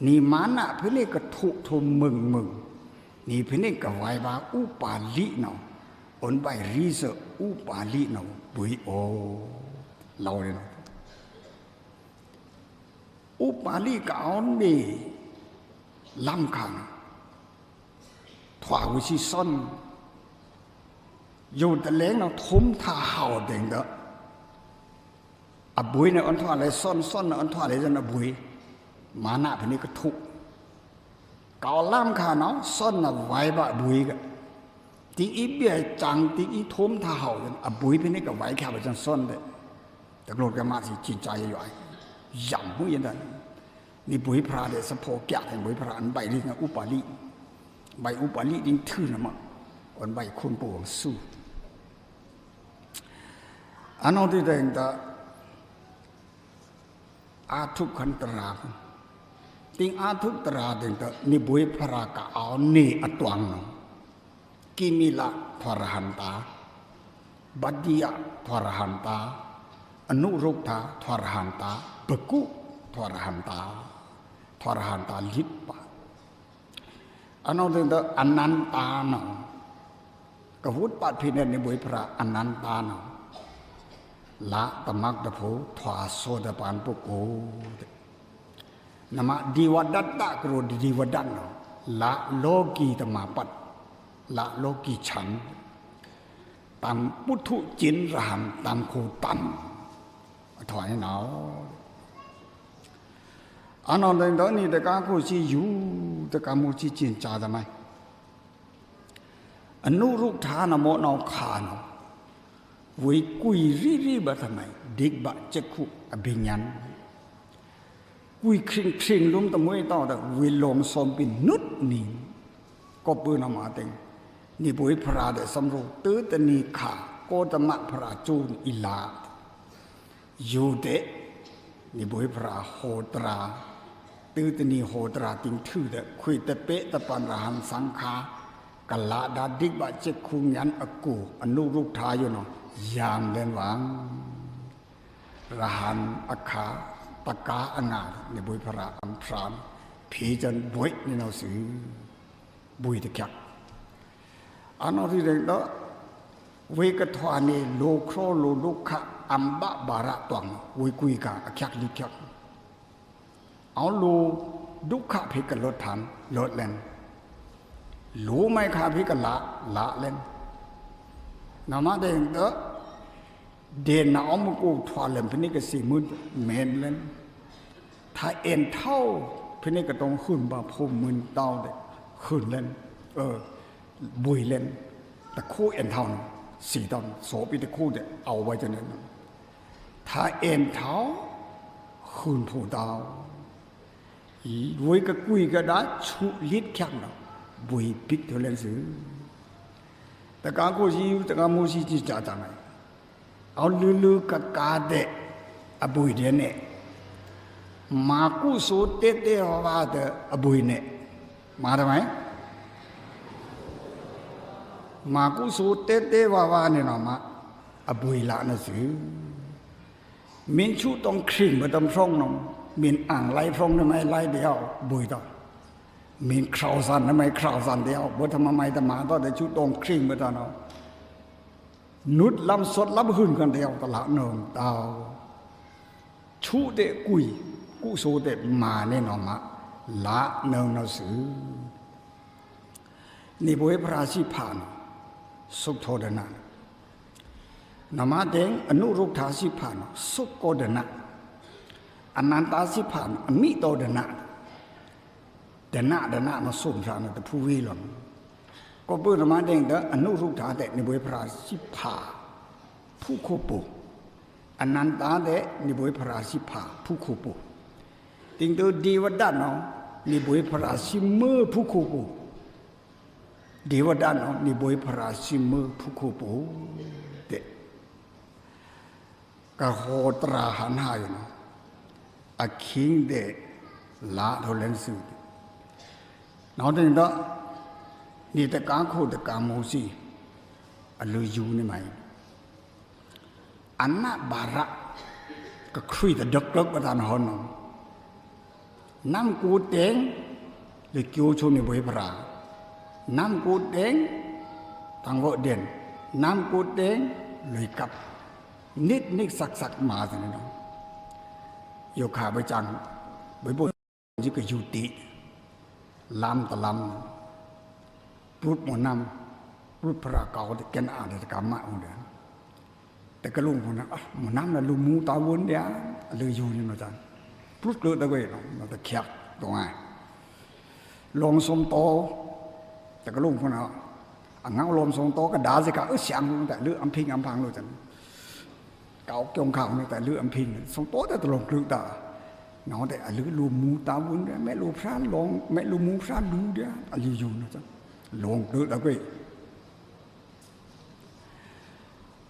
นี่มานะเพื่อนก็ทุกทุมมึงนี่เพื่อนก็ไว้บาอุปาลิเนาะอันใบรีเซอุปาลิเนาะบุยโอเราเลยเนาะอุปาลิก็เอานี่ล้ำขังถวาวิชิซ่อนอยู่แต่เล้งเราทุ่มท่าเห่าเด้งเด้ออับบุยเนี่ยอันถวาอะไรซ่อนอันถวาอะไรจะอับบุยมาหน้าพนี้ก็ทุกเกาล้ำขาเนาะซ่อนเอาไว้บะบุยก็ที่อีเบียจังที่อีทุ่มท่าเห่าอับบุยพนี้ก็ไว้แค่ไปจังซ่อนเด้แต่โลกจะมาสิจิตใจอยู่ไอ้ย่ำหัวยันดันนี่บุยพระเดชสะโพแก่แห่งบุยพระอันใบนี่นะอุปาลิใบอุปาลิดิ้งทื่อนะมั้งอันใบคุณปู่สู้ อันนั้นที่เรื่องต่ออาทุกขันตราติงอาทุกตราเรื่องต่อนิบุยพระกะเอาเนอตวังนกิมิละทวรหันตาบัดดียะทวรหันตาอนุรุกธาทวรหันตาปกุทวรหันตาทวรหันตาลิปปะอันนั้นเรื่องต่ออนันตาเนาะกวุฒิปัจพิเนนิบุยพระอนันตาเนาะละตมักตะโพทวาโสดปานปุโกnama diwadatta kro diwadan la loki tamapat la loki chan tam puthu chin ram tam khu tam thoi nào anh nói đó ni tất cả khu chi yu tất cả mu chi chin cha da mai anu ruk tha na mo nau kha no với quy ri ri ba tham mai dik ba che khu abinyan quy khinh khinh luôn tầm mới tao đó quy lồng xóm pin nút nín có bữa nào mà tính ni bồi phra để xâm ru tứ tên ni khả có tầm mạ phra chun ila yêu đệ ni bồi phra hồ tra tứ tên ni hồ tra tính thứ đó khuy tập bế tập bàn ra hàng sáng khá cả lạ đã đích bạ chết khung nhắn ở cổ anh nu rút thai vô nó yam lên vàng ra hàng ở kháตะกาอนาในบุยพระอัมพรามผีจันบุยนี่เราสื่อบุยตะขักอันนั้นที่เรื่องนั้นเวกทวานีโลโครโลลุขะอัมบะบาระตวังวิกุยกาขักลิขักเอาโลดุขะพิกลดฐานลดเล่นรู้ไหมข้าพิกละเล่นนามาเรื่องนั้นเดินน้ำมันกูทวารเล่นพนี้ก็สี่มือเมนเล่นถ้าเอ็นเท่าพนี้ก็ต้องขึ้นบ่าพมมือเต้าเด็กขึ้นเล่นบุยเล่นแต่คู่เอ็นเท่าสี่ตอนโสปีแต่คู่เด็กเอาไว้จนนั้นถ้าเอ็นเท่าขึ้นผู้เต้าบุยก็กุยก็ได้ชุลิดแข็งเนาะบุยปิดเท่าเล่นซื้อแต่การกูชีแต่การมูชีจีจ่าจังไงเอาลือกกาเดะอบุยเดเนมากุโสเตเตวาเดอบุยเนมาทำไมมากุโสเตเตวาเนี่ยนะมาอบุยละนะสิมินชูต้องคริ่งมาตำส่งน้องมินอ่างไล่ส่งทำไมไล่เดียวบุยต่อมินคราวสันทำไมคราวสันเดียวบ่ทำไมแต่มาต่อแต่ชูต้องคริ่งมาตอนน้องนุดลำสดลำหื่นกันเดียวตลาดเนินเตาชูเดกุยกุโสเดมาเนี่ยน้องมาละเนินเราซื้อนี่บุยพระสิผ่านสุขโทดนะนามาเดงอนุรุกธาสิผ่านสุขโกดนะอนันตาสิผ่านอมิโตดนะเดนะมาสุ่มสารแต่ผู้วิหลงก็เปิดมาเด้งเด้ออนุรุกธาเดนิบุยพระสิภาผู้โคปุอนันตาเดนิบุยพระสิภาผู้โคปุติงตัวดีวดานเนาะนิบุยพระสิมือผู้โคปุดีวดานเนาะนิบุยพระสิมือผู้โคปุเดกะโหตราหันหายเนาะอคิงเดละโทเลนสุเนาะติงตัวนี่แต่การโคตรการโมซีอลูยูนี่ไหมอันน่ะบาระก็คุยแต่ดักๆประธานหอนน้ำกูเด้งเลยคิวชมในบุยพระน้ำกูเด้งตั้งวเด่นน้ำกูเด้งเลยกับนิดสักมาสิน้องโยขาไปจังไปบุญที่ก็ยุติลำตะลำรูดหมอนำรูดพระเก่าที่แกนอ่านในกรรมะองเดียแต่ก็ลุงคนนั้นหมอนำน่ะลุงมูตาวนเดียเลยอยู่นี่นะจ๊ะรูดเลือดตะเวยเราตะเคียกตรงไหนลงสมโตแต่ก็ลุงคนนั้นเงาลมสมโตก็ด่าสิกะเสียงแต่เลือดอัมพิงอัมพังเลยจ๊ะเก่าเกี่ยงข่าวแต่เลือดอัมพิงสมโตแต่ตลกเลือดตาน้องแต่เลือดลุงมูตาวนเดียแม่ลุงพระลงแม่ลุงมูพระดูเดียอะไรอยู่นะจ๊ะลงเลือดตะเวย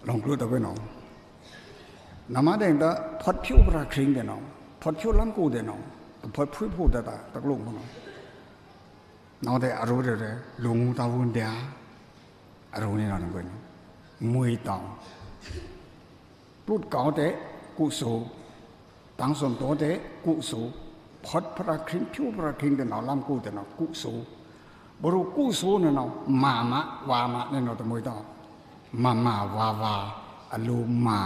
ลงเลือดตะเวยน้อง နာမတဲ့တာဖတ်ဖြူပရာခင်းတယ်နော်ဖတ်ဖြူလမ်းကိုတယ်နော်ဖတ်ဖြူဖို့တာတကလုံးမနော်နောက်တဲ့အရိုးတွေလုံငူတောင်းတဲ့အရိုးနေတော့ကွမွေတောင်းပုတ်ကောင်းတဲ့ကုစုတန်းစုံတော်တဲ့ကုစုဖတ်ပရာခင်းဖြူပရာခင်းတယ်နော်လမ်းကိုတယ်နော်ကုစုဘရုကုစုနော်မာမဝါမနဲ့တော့တမွေတော့မမဝါဝါအလိုမာ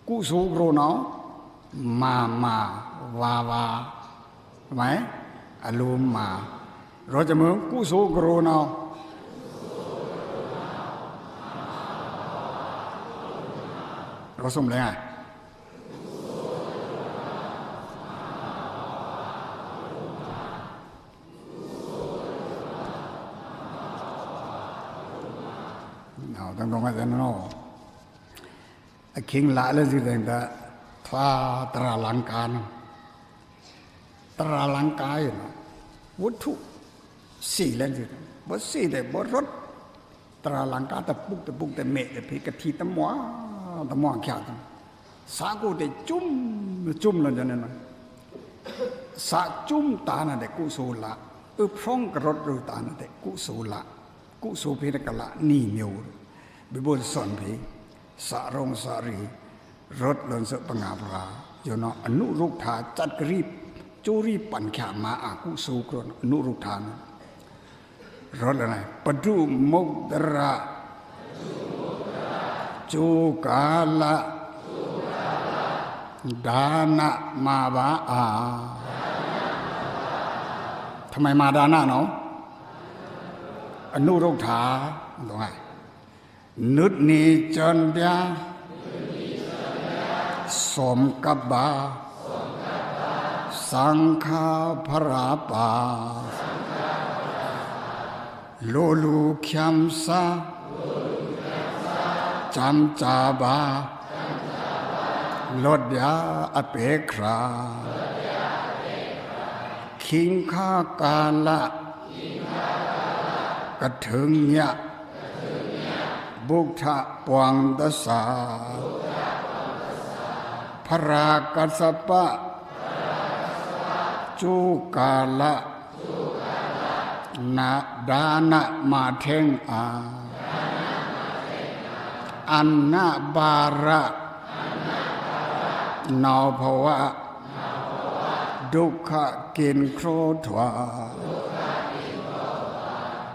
ကုစုကရောနော်မာမဝါဝါမဲအလိုမာရောကြမကုစုကရောနော်ရောစုံလဲ当中的人喏，听来了是人的，他ตราลังกานะตราลังกายนะวัตถุสี่แล้วสิบ่สี่แต่บ่รถตราลังกาตะปุกแต่เมะแต่เพกะทีตะมัวแค่ตังสากูแต่จุ่มแล้วจังนั้นน่ะสาจุ่มตาน่ะแต่กุศลละพร้องกรดรูตาน่ะแต่กุศลละกุศลเพกะละนี่မျိုးบิบุญสอนผีสะรงสารีรถลนสปังอาภราอยู่เนาะอนุรุกธาจัดกรีบจูรีปัญญามาอากุสูกรนอนุรุกธานรถอะไรปดุมุกตระจูกาละดานะมาบาอาทำไมมาดานะเนาะอนุรุกธาตรงไหนนุดนีจันยาสมกับบาสังฆาพระปาโลลูขยมสาจำจาบาลดยาอเปคราคิงคากาละกระถึงยะบุกทะปวงตสาพระกัสสปะจูกาละนาดานะมาเทงอาอันนาบาระนาวภวะดุขะกินโครทวา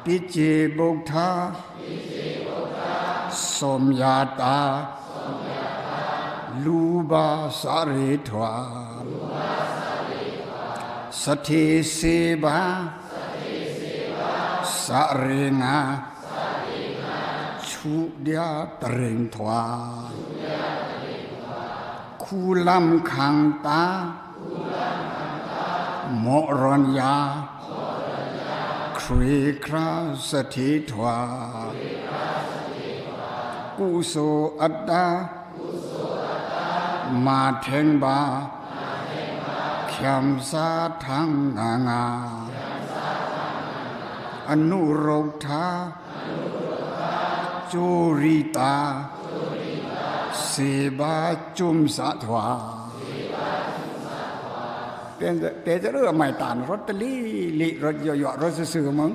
ปิจิบุกทาสมยาตาลูบาสาริทวาสถิสีบาสาริงาชุดยาตริงทวาคูลัมขังตาโมรนยาครีคราสถิทวากุโสอัตตามาเทงบาขยมสาทังงาอนุโรธาจูริตาเสบาจุมสะทวาแต่จะเรื่องไม่ต่างรถลีรถย่อๆรถซื่อๆมึง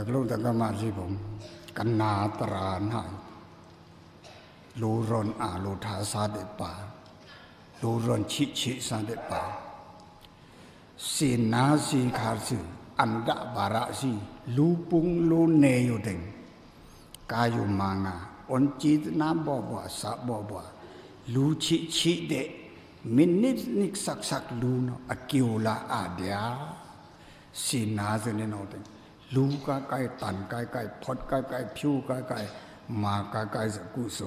กลุตะกมาสิผมกันนาตรานาลูรอนลูทาซาเดปาลูรอนชิซาเดปาสีนาสีขาสืออันดาบาระสีลูปุงลูเนยุเดงกายุมางาอันจิตนาบ่บ่สะบ่บ่ลูชิเดมินิดนิกสักลูเนาะอกิวลาอาเดียสีนาเซเนโนเดงลูกาไกตันไกพดไกผิวไกมาไกสกุโส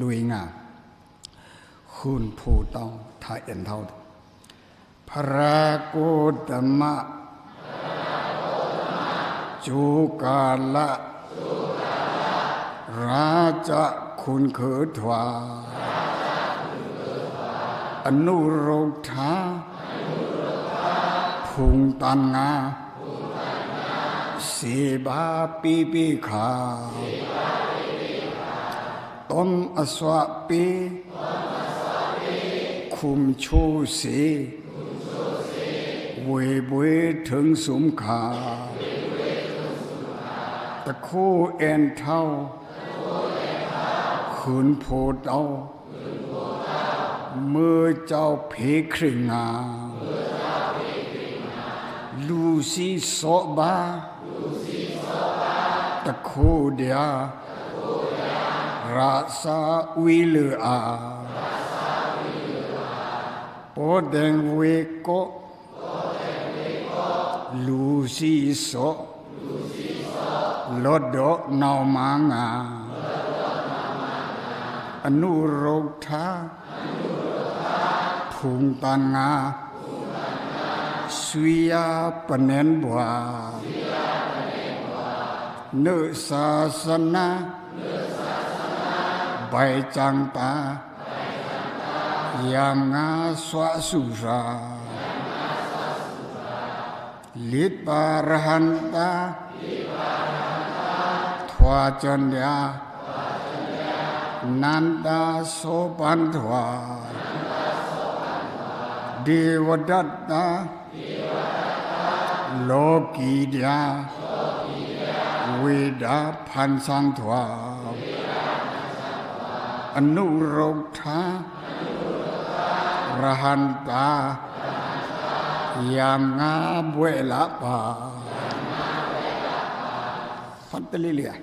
ลุยงาคุณผู้ต้องทายเอ็นเท่าพระโกตมะจุกาละราชคุณเขิดวาอนุโรธาพุงตันงาสีบาปีขาต้มอสวะปีคุมชูสีเวยถึงสุมขาตะโคเอ็นเท่าขืนโพเต้ามือเจ้าเพครึ่งงาลูซีโซบาตะโคเดียราซาวิลอาโปเดงเวโกลูซีโซลดดนาวมางาอนุโรธาพุงตันงาสุยาปเนนบัวเนื้อศาสนาใบจังตายามงาสวะสุราลิปารหันตาทวาจันยานันดาโสปันทวาเดวดัตตาโลกีดาเวดาพันสังทวาอนุโรธารหันตายามงาบเวลาปาพันตลิเลีย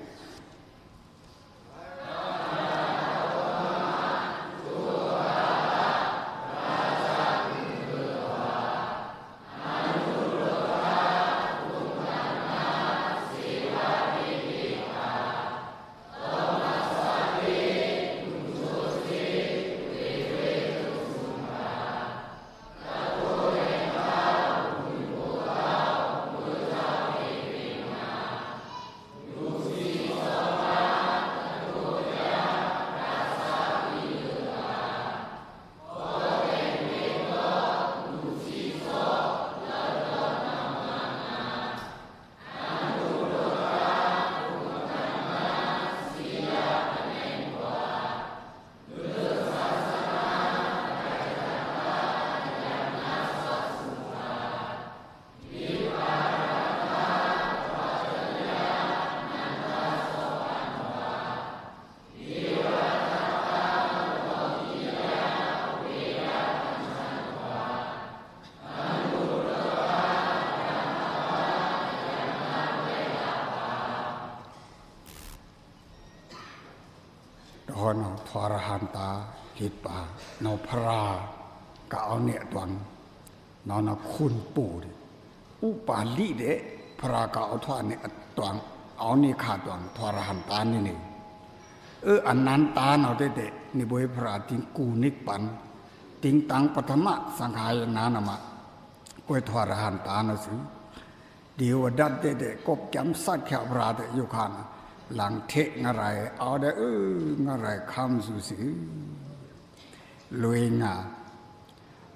พอนทวารหันตาลิปานพราก็เอาเนี่ยตวงนอนคุณปู่อุปาลิเดพราก็เอาทวารเนี่ยตวงเอานี่ขาตวงทวารหันตานี่อันนั้นตาเอาเด็นี่บวยพราติงกูนิกปันติงตังปฐมะสังขายนานามะกวยทวารหันตานะสิเดียวดัดเด็กบจำสักแค่พราเดอยู่ขานหลังเทะงอะไรเอาได้งอะไรคำสุสีลอยงา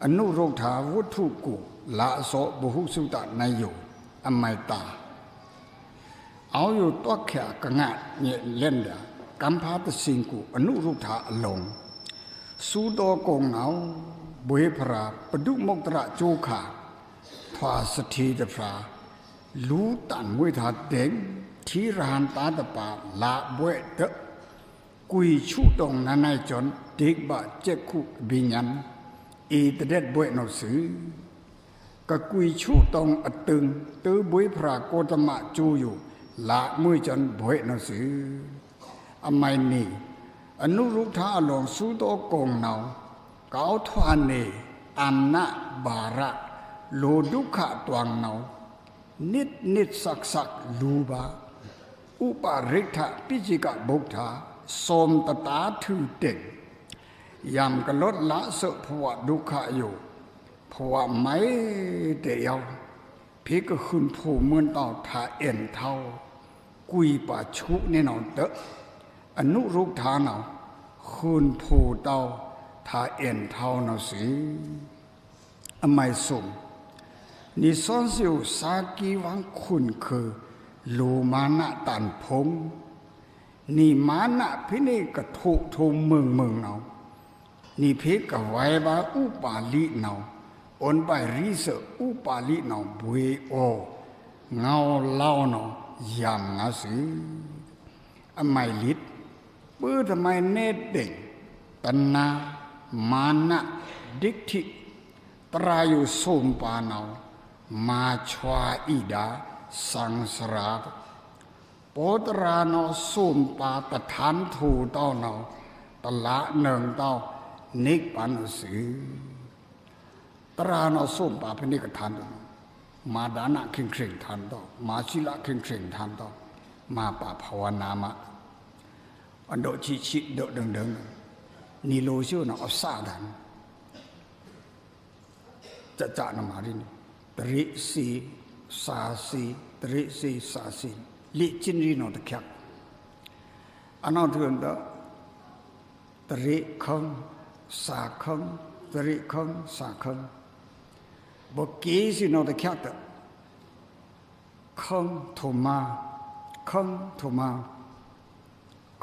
อนุโรธาวุถุกุละโสบุหุสุตะนายโยอมัยตาเอาอยู่ตัวแขกงะเนี่ยเล่นเดียกัมพาตสิงกุอนุโรธาลงสุโตกงเอาบุยพระปดุมกตระจูขาทวาสถีตพระ รู้ตันมวยถาเด็งที่รานตาตะปาละบวยเตะกุยชูตรงนั้นในจนเด็กบะเจ็กคุบิญญันอีตเด็ดบวยนสือกะกุยชูตรงอตึงตื้อบวยพระโกตมะจูอยู่ละมวยจนบวยนสืออมัยนี้อนุรุทธาหลวงสู้โตกงเนาเกาทวานเนอันนะบาระโลดุขะตวังเนานิดสักลูบาอุปาริกะปิจิกะบุกธาสมตตาถือเด็กยำกลดละเสภวะดุขะอยู่ภวะไม่เดียวพิกขึ้นผู้เมือนต่อทาเอ็นเท่ากุยป่าชุแน่นอนเตะอนุรุกฐานเอาคืนผู้เต่าทาเอ็นเท่าเนาสิอไม่สุ่มนี่ซ้อนสิวสากีวังคุณคือโลมานะตันพงนี่มานะพินี่กระทุทุมเมืองเนานี่พิกกับไว้บาอุปาลิเนาอนไปรีเสอุปาลิเนาบุยโอเงาเล่าเนาอยำงาสิอไม่ลิดปื้อทำไมเนตเด็กตัณนามานะดิกทิตรายุสมปานามาชวาอิดาสังสราโปตรานาสมปาตฐานถูเต้านาตละหนึ่งเต้านิกปันสือตรานาสมปาเป็นนิกฐานมาดานะเข่งทานเต้ามาชิละเข่งทานเต้ามาปาภาวนามะอันโดชิโดดึงนี่โลชิวนะอัศดันจะนมารินตริสีสาสีตริสีสาสีลิจินรีโนตะขักอันนั้นถึงเดตริคังสาคังตริคังสาคังบกีสิโนตะขักตะคังทุมาคังทุมา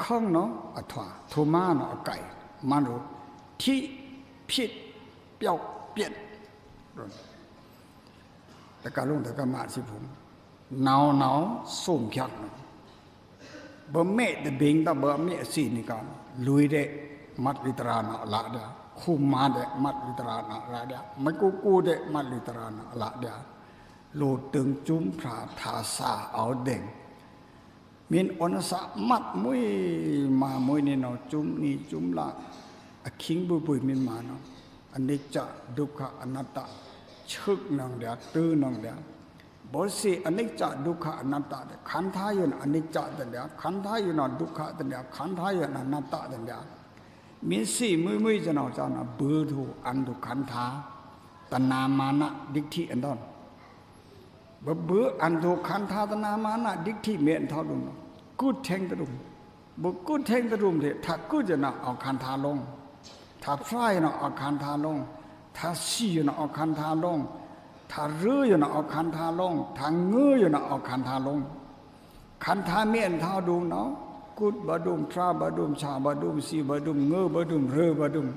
คังเนาะอัฐวาทุมาเนาะไก่มันรู้ที่ผิดเปียวเปลี่ยนแต่การลงแต่การมาสิผมหนาวสุ่มขักบ่เมะแต่บิงตาบ่เมะสีนี่กันลุยเดมัดลิตรานะละเดียคุมมาเดมัดลิตรานะละเดียไม่กูเดมัดลิตรานะละเดียโลตึงจุ้มพระทาสาเอาเด่งมินอนสะมัดมุยมามุยนี่เนาะจุ้มนี่จุ้มละคิงบุยมินมาเนาะอนิจจดุขะอนัตตาชึกนังเดียตื้อนังเดียบทสิอนิจจดุขะอนัตตาขันธ์ทายุนอนิจจตันเดียขันธ์ทายุนดุขะตันเดียขันธ์ทายุนอนัตตาตันเดียมิสิมุยจะเนาะจานะเบื่อทูอันดุขันธ์ทาตัณนามานะดิกทิอันดอนเบื่ออันดุขันธ์ทาตัณนามานะดิกทิเมนเท่าดุมกูแทงตะดุมบุกูแทงตะดุมเถอะถ้ากูจะนะเอาขันธ์ทาลงถ้าพระยนะเอาขันธาลงถ้าสียนะเอาขันธาลงถ้าเรืออยู่นะเอาขันธาลงถ้าเงืออยู่นะเอาขันธาลงขันธาเมียนเท่าดูเนาะกุดบดุมพระบดุมชาบดุมสีบดุมเงือบดุมเรือบดุม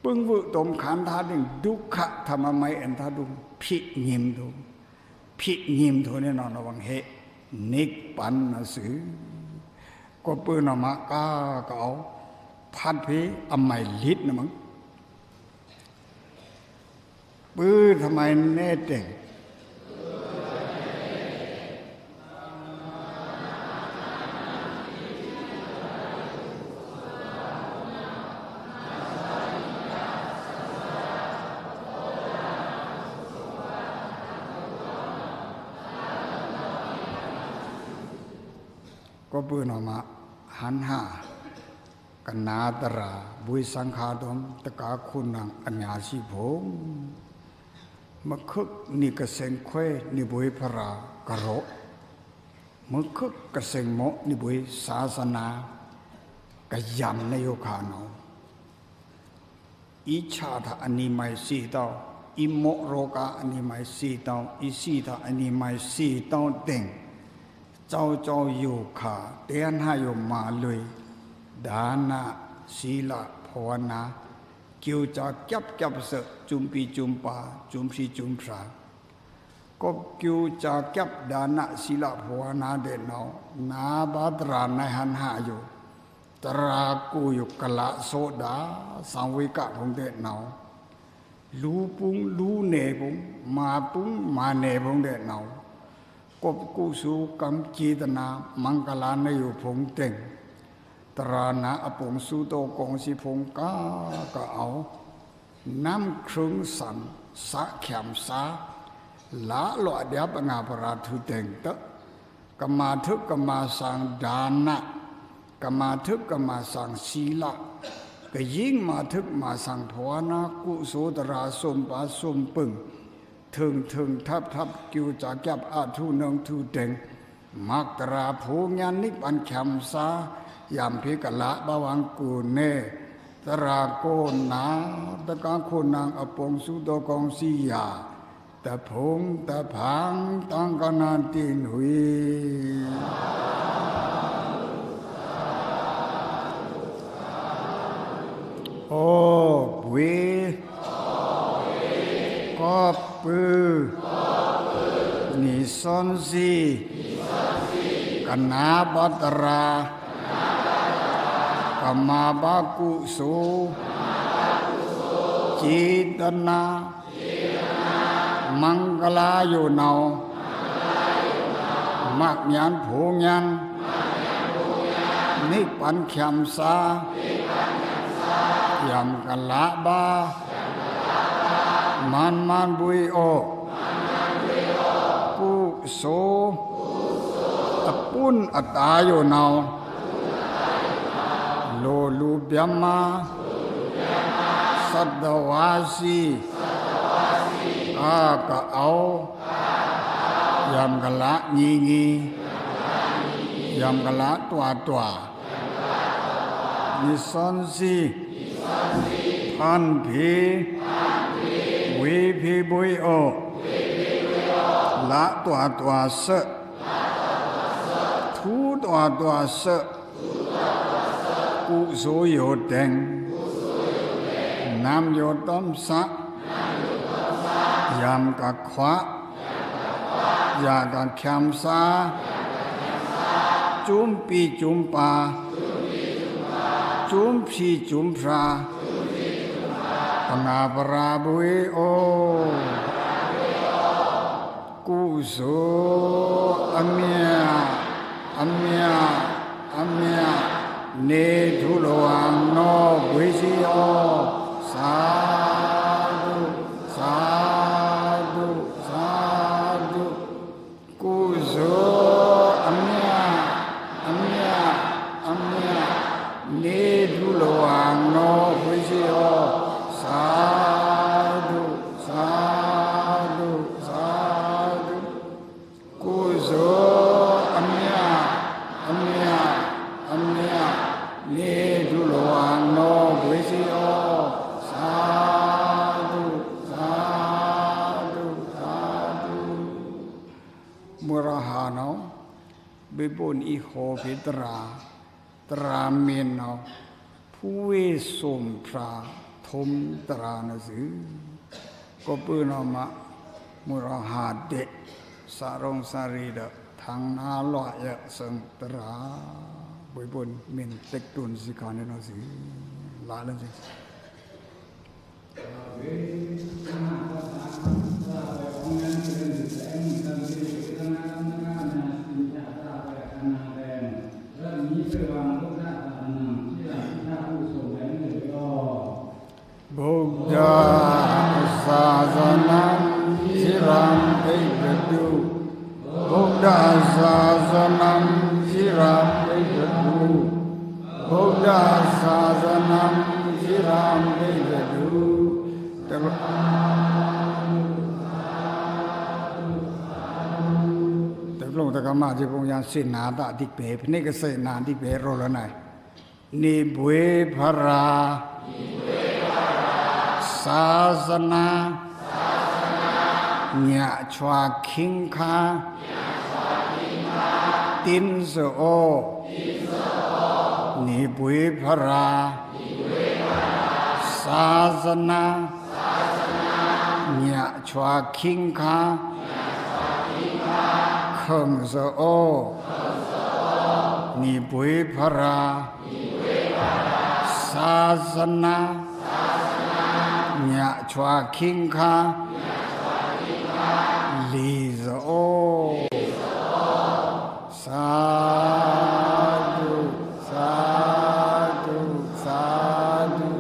ปึงวุตมขันธาดึงดุขะธรรมไมเอ็นธาดุมพิญิมดุพิญิมทุเนี่ยนอนระวังเหนิกปันนะสือก็ปืนออกมากาเก่าพันเพอไม่ลิดนะมึงปื้อทำไมแน่เด่งก็ปื้อออกมาหันห้ากันนาตราบุยสังขาดมตะกาคุณนังอัญญาสิผมมะคึกนี่กระเซงเควนี่บุยพระกะโรมะคึกกระเซงโมนี่บุยศาสนากะยำในโยคาโนอิชาทะอันนี้ไม่สีเต้าอิโมโรกาอันนี้ไม่สีเต้าอิสีทะอันนี้ไม่สีเต้าเต็งเจ้าโยคาเตียนให้โยมาเลยดานะศีลภาวนากิวจะจับเสจุมปีจุมปาจุมพีจุมพระ ก็กิวจะเก็บดานะศิลภาวนาเดนเอานาบาตราในหันหาอยู่ตรากูอยู่กะละโซดาสังเวกะพงเดนเอาลูปุงลูเนปุงมาปุงมาเนพงเดนเอากบกูสูกำจีตนามังกลาในอยู่พงเต็งตรานะอปงสุโตกงสิพงกาก็เอาน้ำครึ่งสันสะแขมสาละหลอดเดียบงาปราทุเต็งเตะกมาทึกกมาสังดานะกมาทึกกมาสังศีละก็ยิ่งมาทึกมาสังภาวนากุโสตราสมปาสมปึงถึงทับกิวจากแก็บอาทุนงทุเต็งมักตราภูญานิปันแขมสายามพิกละบาวังกูเนตราโกนาตะกาโคนางอปงสุโตกองสียาตะพงตะพังตังกนาตินหุยโอปุยก็ปือนิสนสีกนาบัตรากมาบากุสุจิตนามังกลาโยนาวมักญานโพญานนิปันแขมสายามกลาบามันบุยโอกุโสอปุนอตาโยนาวโลลูเบียมาสัตตวาสีอากะเอายามกะละงียามกะละตัวนิสันสีพันพีวิพีบุยโอละตัวเสทูตัวเสกุโสโยเต็งนามโยต้มสะยามกะขวะยากะแขมสาจุมปีจุมปาจุมพีจุมพราปนาปราบุยโอกุโสอเมียเนทุโลอังโนวิสิโอสาธุกุโสอเมียเนทุโลอังโนวิสิโอสาธุกุโสอเมียเนทุโลอังโนวิสิโอสาธุมุรหานาบิบุญอิโหภิตราเมนนาผู้เวสมพระทมตรานะสือก็ปืนอมามุรหาเดสารองสารีดทางนาลอยสังตราบุญบุญเมนเต็กตุนสิกานะสือลาลันสิบุกดาศาสนาสิรังเอกดูบุกดาศาสนาสิรังเอกดูบุกดาศาสนาสิรังเอกดูแต่พระองค์ตะกมาจิปงยังสินาตะติเปพนี่ก็เสนาติเปโรละไหนนิบุยภราศาสนาญะชวาคิงคาตินโสโอนิบุยภราศาสนาญะชวาคิงคา ခံဇောနိဘွေဖရာသာသနာညချွာခင်ခာလီဇောသာဓုသာဓုသာဓု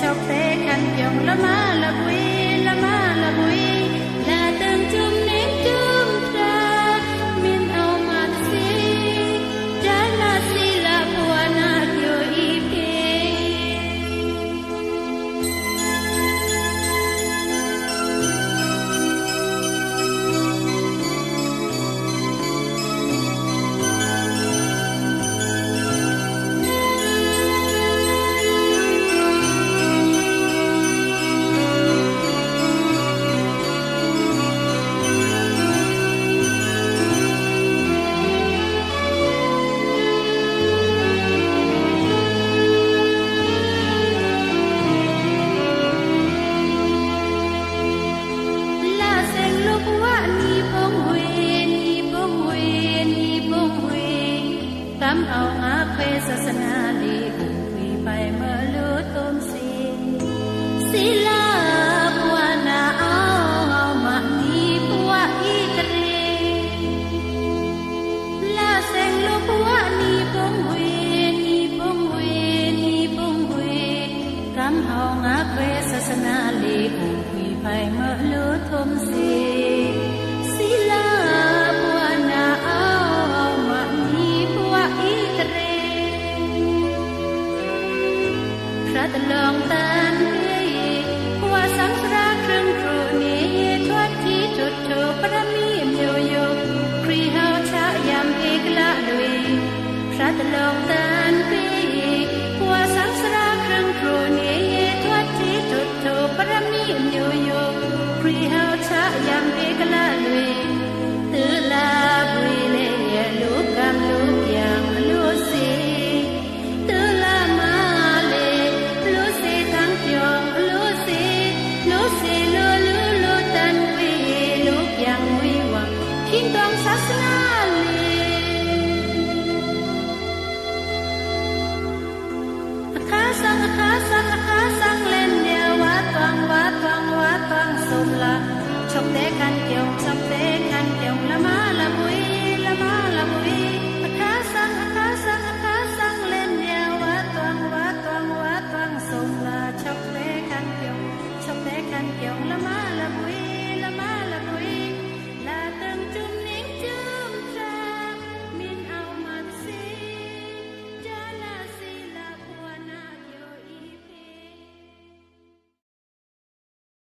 chọc té khăn kiều la